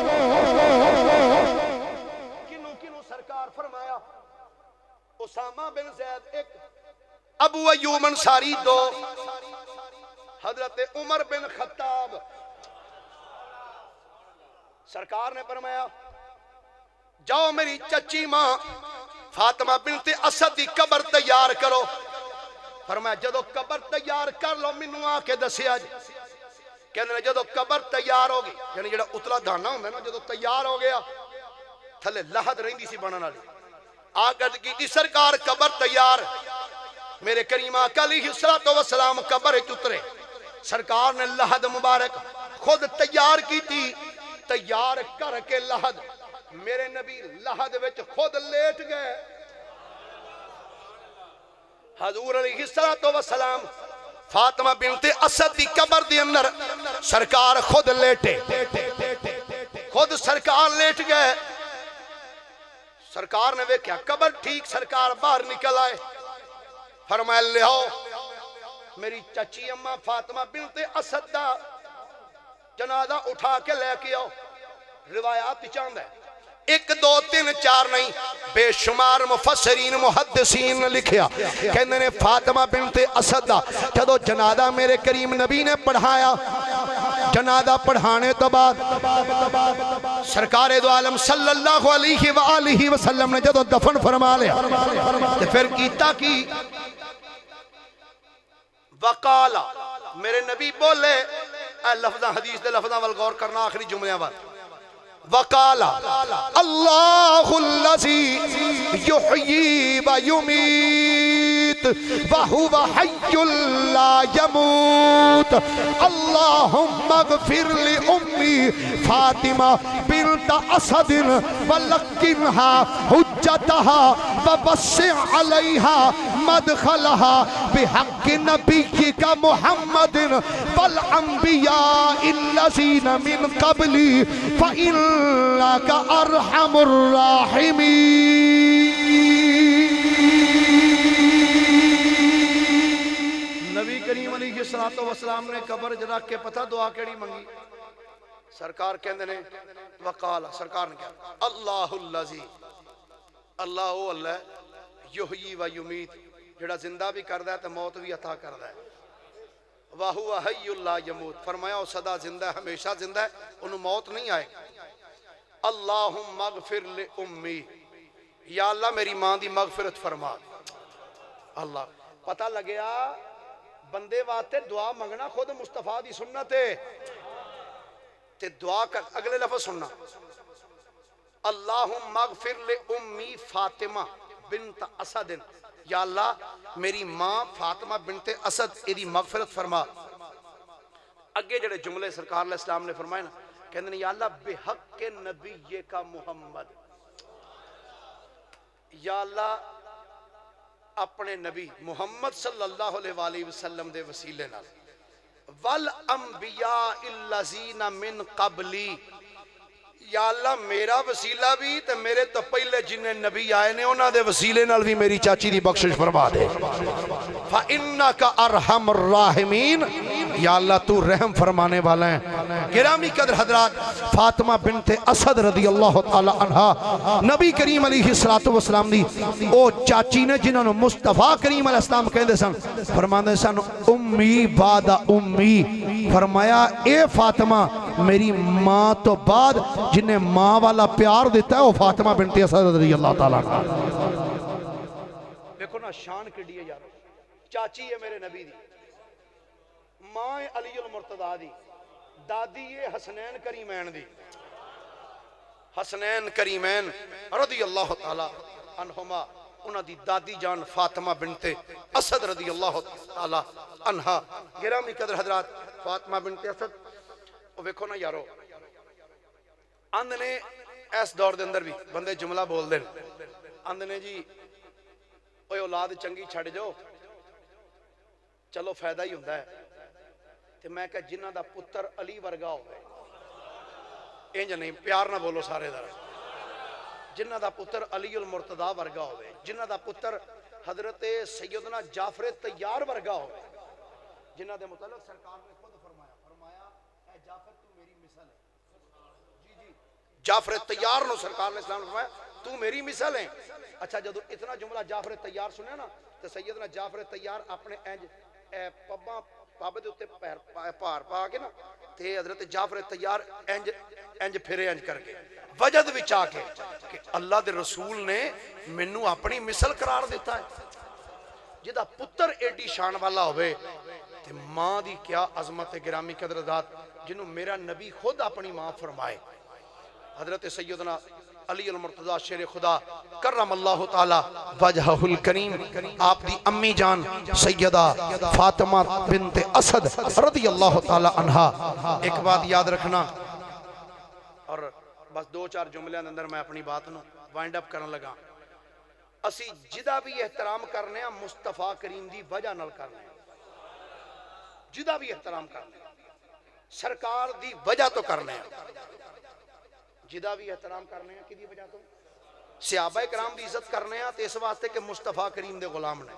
کنو سرکار فرمایا اسامہ بن زید ایک ابو ایوب انصاری دو حضرت عمر بن خطاب سرکار نے فرمایا جاؤ میری چچی ماں فاطمہ بنت اسد دی قبر تیار کرو فرمایا جدو قبر تیار کر لو مینوں آ کے دسیا جی کہندے نے جدو قبر تیار ہو گئی یعنی جڑا اتلا دانا ہوندا نا جدو تیار ہو گیا تھلے لحد رہندی سی بنن والی آ کر کی سرکار قبر تیار میرے کریم آقا علیہ الصلوۃ والسلام قبر وچ اترے سرکار نے لحد مبارک خود تیار کی تھی تیار کر کے لحد میرے نبی لحد وچ خود لیٹ گئے حضور علیہ الصلوۃ والسلام فاطمہ بنت اسد دی قبر دی اندر سرکار خود لیٹے خود سرکار لیٹ گئے سرکار نے دیکھا قبر ٹھیک سرکار باہر نکل آئے فرمایا لے آؤ میری چچی اماں فاطمہ بنت اسد دا جنازہ اٹھا کے لے کے آؤ روایات چاند ہے 1 2 3 4 نہیں بے شمار مفسرین محدثین نے لکھیا کہندے نے فاطمہ بنت اسد دا جدو جنازہ میرے کریم نبی نے پڑھایا جنازہ پڑھانے تو بعد سرکار دو عالم صلی اللہ علیہ وآلہ وسلم نے جدو دفن فرما لیا تو پھر کیتا کی وقالا میرے نبی بولے اے لفظاں حدیث دے لفظاں والغور کرنا آخری جملیاں بات وقالا اللہ الذی یحیی و یمیت وہو حی لا یموت اللہم اغفر لأمی فاطمہ بنت اسد ولکنہا حجتہا ووسع علیہا مدخلہا بحق نبیک محمد والانبیاء الذین من قبلی فإنک ارحم الراحمین نبی کریم علیہ الصلوۃ والسلام نے قبر جرا کے پتہ دعا کیڑی منگی سرکار کہندے نے وقال سرکار نے کہا اللہ الذی اللہ او اللہ یحیی و یمیت جڑا زندہ بھی کردا ہے تے موت بھی عطا کردا ہے وہو حی لا یموت فرمایا وہ سدا زندہ ہے ہمیشہ زندہ ہے انہوں موت نہیں آئے اللہم اغفر لأمی یا اللہ میری ماں دی مغفرت فرما اللہ پتہ لگیا بندے واسطے دعا منگنا خود مصطفیٰ دی سنت ہے تے دعا کر اگلے لفظ سننا اللہم اغفر لأمی فاطمہ بنت اسد یا اللہ میری ماں فاطمہ بنت اسد ایدی مغفرت فرما اگے جڑے جملے سرکار علیہ السلام نے فرمائے نا کہندے نے یا اللہ بحق نبی کا محمد یا اللہ اپنے نبی محمد صلی اللہ علیہ وآلہ وسلم دے وسیلے نال والانبیاء الذین من قبلی، یا اللہ میرا وسیلہ بھی تے میرے تو پہلے جنہیں نبی آئے نے انہاں دے وسیلے نال بھی میری چاچی دی بخشش فرما دے۔ فَإِنَّكَ أَرْحَمُ الرَّاحِمِينَ، یا اللہ تو رحم فرمانے والا ہے۔ گرامی قدر حضرات، فاطمہ بنت اسد رضی اللہ تعالی عنہ نبی کریم علیہ السلام دی او چاچی نے جنہوں نے مصطفیٰ کریم علیہ السلام کہندے سن، فرماندے سن امی بعد امی، فرمایا اے فاطمہ میری ماں تو بعد جنہیں ماں والا پیار دیتا ہے وہ فاطمہ بنت اسد رضی اللہ تعالیٰ عنہ۔ دیکھو نا شان کڑی ہے یار، چاچی ہے میرے نبی دی، ماں علی المرتضیٰ دی، دادی ہے حسنین کریمین دی، حسنین کریمین رضی اللہ تعالی عنہما، انہاں دی دادی جان فاطمہ بنت اسد رضی اللہ تعالی عنہا۔ گرامی قدر حضرات، فاطمہ بنت اسد وہ ویکھو نا یارو، اند نے اس دور دے اندر بھی بندے جملہ بول دیں، اند نے جی اوے اولاد چنگی چھڑ جو چلو فائدہ ہی ہوندہ ہے، تے میں کہا جنہ دا پتر علی ورگا ہوئے، انج نہیں پیار نہ بولو سارے در، جنہ دا پتر علی المرتضیٰ ورگا ہوئے، جنہ دا پتر حضرت سیدنا جعفر طیار ورگا ہوئے، جنہ دے متعلق سرکار نے خود فرمایا اے جعفر تو میری مثل ہے، جی جعفر طیار نو سرکار نے اسلام نے فرمایا تو میری مثل ہے۔ اچھا جدو اتنا جملہ جعفر طیار سنے نا تو سیدنا جعفر طیار اپنے پب دے اتے پار پا کے نا تے حضرت جعفر طیار انج پھرے انج کر کے وجد وچ آ کے کہ اللہ دے رسول نے منو اپنی مثل قرار دیتا ہے۔ جدا پتر ایڈی شان والا ہوئے تے ماں دی کیا عظمت گرامی قدردات، جنہوں میرا نبی خود اپنی ماں فرمائے۔ حضرت سیدنا علی المرتضیٰ شیر خدا کرم اللہ تعالی وجہہ الکریم، آپ دی امی جان سیدہ فاطمہ بنت اسد رضی اللہ تعالی عنہ۔ ایک بات یاد رکھنا، اور بس دو چار جملے اندر میں اپنی بات نو وائنڈ اپ کرنے لگا، اسی جدا بھی احترام کرنے ہیں مصطفیٰ کریم دی وجہ نال کرنے ہیں، جدا بھی احترام کرنے ہیں سرکار دی وجہ تو کرنے ہیں، جدا بھی احترام کرنے ہیں کدی وجہ تو صحابہ کرام دی عزت کرنے ہیں تے اس واسطے کہ مصطفیٰ کریم دے غلام نے،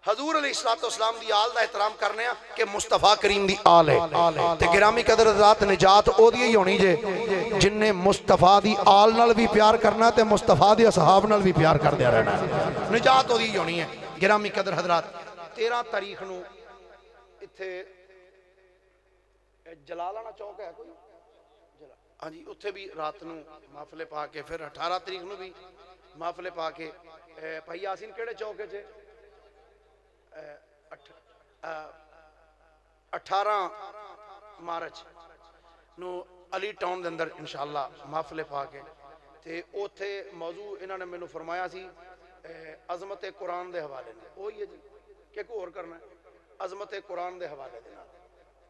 حضور علیہ السلام دی آل دا احترام کرنے ہیں کہ مصطفیٰ کریم دی آل ہے۔ تے گرامی قدر ذات نجات او دی ہی ہونی جے جن نے مصطفیٰ دی آل نال بھی پیار کرنا تے مصطفیٰ دی اصحاب نال بھی پیار کر دیا رہنا ہے، نجات او دی ہی ہونی ہے۔ گرامی قدر حضرات، 13 تاریخ نو اتھے جلالانہ چوک ہے کوئی، ہاں جی اتھے بھی رات نو محفلے پا کے، پھر 18 تاریخ نو بھی محفلے پا کے، بھائی یاسین کیڑے چوکے چھے 18 مارچ نو علی ٹاؤن دے اندر انشاءاللہ محفلے پا کے، تے اوتھے موضوع انہوں نے میں فرمایا سی عظمت قرآن دے حوالے نے، وہی ہے جی کہ کوئی اور کرنا ہے، عظمت قرآن دے حوالے دے نال،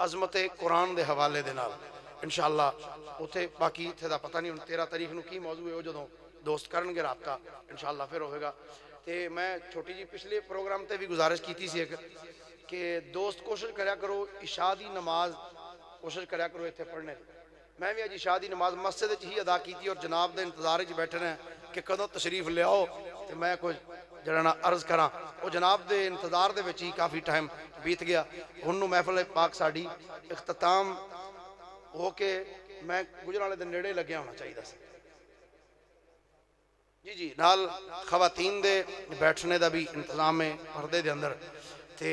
عظمت قرآن دے حوالے دے نال انشاءاللہ اتھے باقی تھے دا پتہ نہیں 13 تاریخ نو کی موضوع ہے وہ جدوں دوست کرن گے رابطہ انشاءاللہ پھر ہوئے گا۔ تے میں چھوٹی جی پچھلے پروگرام تے بھی گزارش کیتی سی ایک کہ دوست کوشش کریا کرو عشاء دی نماز کوشش کریا کرو اتھے پڑھنے، میں بھی اج عشاء دی نماز مسجد وچ ہی ادا کیتی اور جناب دے انتظار وچ بیٹھے ہیں کہ کدوں تشریف لے آؤ تے میں کچھ جڑا عرض کراں، وہ جناب دے انتظار دے وچ ہی کافی ٹائم بیت گیا، ہن محفل پاک ساڈی اختتام ہو کے میں گجران والے دن نیڑے لگیا ہونا چاہیے دا سی جی نال خواتین دے بیٹھنے دا بھی انتظام ہے پردے دے اندر تے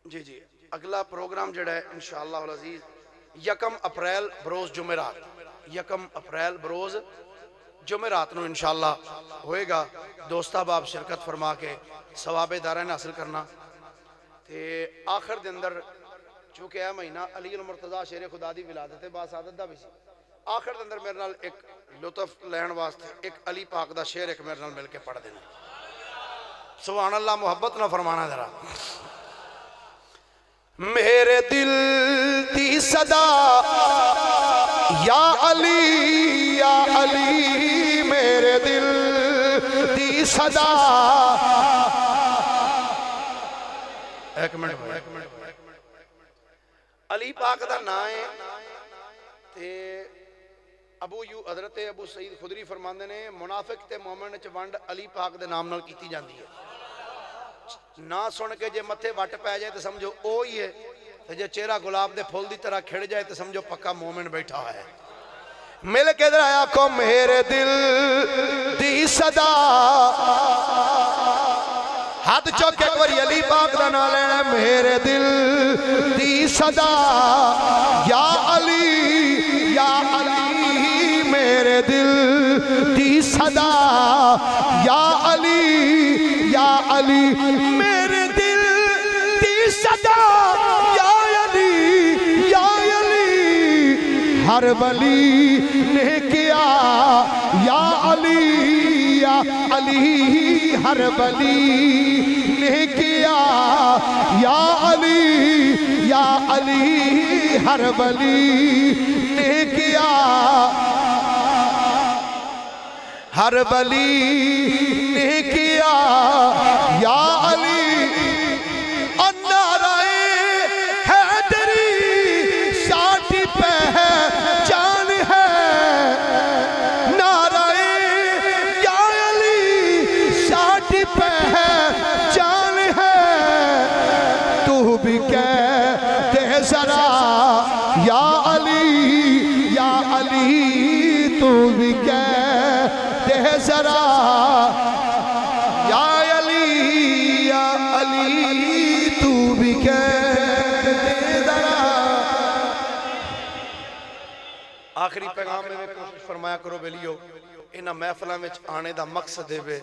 جی اگلا پروگرام جڑا ہے انشاءاللہ العزیز 1 اپریل بروز جمعرات، 1 اپریل بروز جمعرات نو انشاءاللہ ہوئے گا، دوست احباب شرکت فرما کے ثواب دارین حاصل کرنا تے آخر دے اندر چونکہ اے مہینہ علی المرتضیٰ شیر خدا دی ولادت باسعادت دا بھی سی، آخر دے اندر میرے نال ایک لطف لین واسطے ایک علی پاک دا شیر ایک میرے نال مل کے پڑھ دینا، سبحان اللہ، محبت نہ فرمانا ذرا۔ میرے دل دی صدا یا علی میرے دل دی صدا. ایک منٹ علی پاک دا نام ہے تے حضرت ابو سعید خدری فرماندے نے منافق تے مومن چ ونڈ علی پاک دے نام نال کیتی جاندی ہے. نہ سن کے جے متھے وٹ پہ جائے تو سمجھو او ہی ہے, تے جے چہرہ گلاب دے پھول دی طرح کھڑ جائے تو سمجھو پکا مومن بیٹھا ہے. مل کے ادھر آیا کو میرے دل دی صدا. ہاتھ چوک کے کوئی علی پاک دا نام لینا. میرے دل دی صدا یا علی میرے دل دی صدا یا علی میرے دل دی صدا یا علی ہر ولی نے کیا یا علی ہر ولی نے کیا یا علی ہر ولی نے کیا ہر ولی نے کیا یا علی. نعرہ حیدری شاٹی پہچان ہے. نعرہ یا علی شاٹی پہچان ہے. تو بھی کہتے ذرا یا علی تو بھی کہتے ذرا یا علی تو بھی کہتے ذرا. آخری پیغام میں کوشش فرمایا کرو بیلیو انہاں محفلاں وچ آنے دا مقصد ہے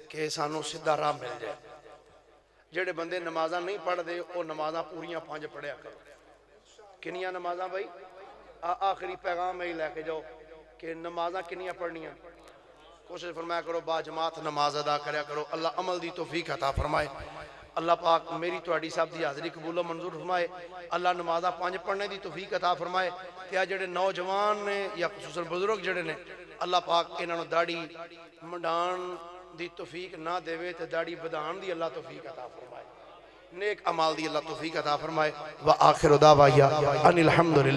کہ سانو سیدھا راہ مل جائے. جڑے بندے نمازاں نہیں پڑھ دے وہ نمازاں پوریاں 5 پڑھیا کرو. کنیاں نمازاں بھائی آخری پیغام میں ہی لے کے جاؤ کہ نمازاں کنیاں پڑھنیاں. کوشش فرمایا کرو با جماعت نماز ادا کریا کرو. اللہ عمل دی توفیق عطا فرمائے. اللہ پاک میری تواڈی صاحب دی حاضری قبول و منظور فرمائے. اللہ نمازاں 5 پڑھنے دی توفیق عطا فرمائے. تے جڑے نوجوان نے یا خصوصاً بزرگ جڑے نے اللہ پاک انہاں نوں داڑھی منڈان دی توفیق نہ دے تے داڑھی بدھان دی اللہ توفیق عطا فرمائے. نیک اعمال دی اللہ توفیق عطا فرمائے. وآخر دعوانا ان الحمدللہ.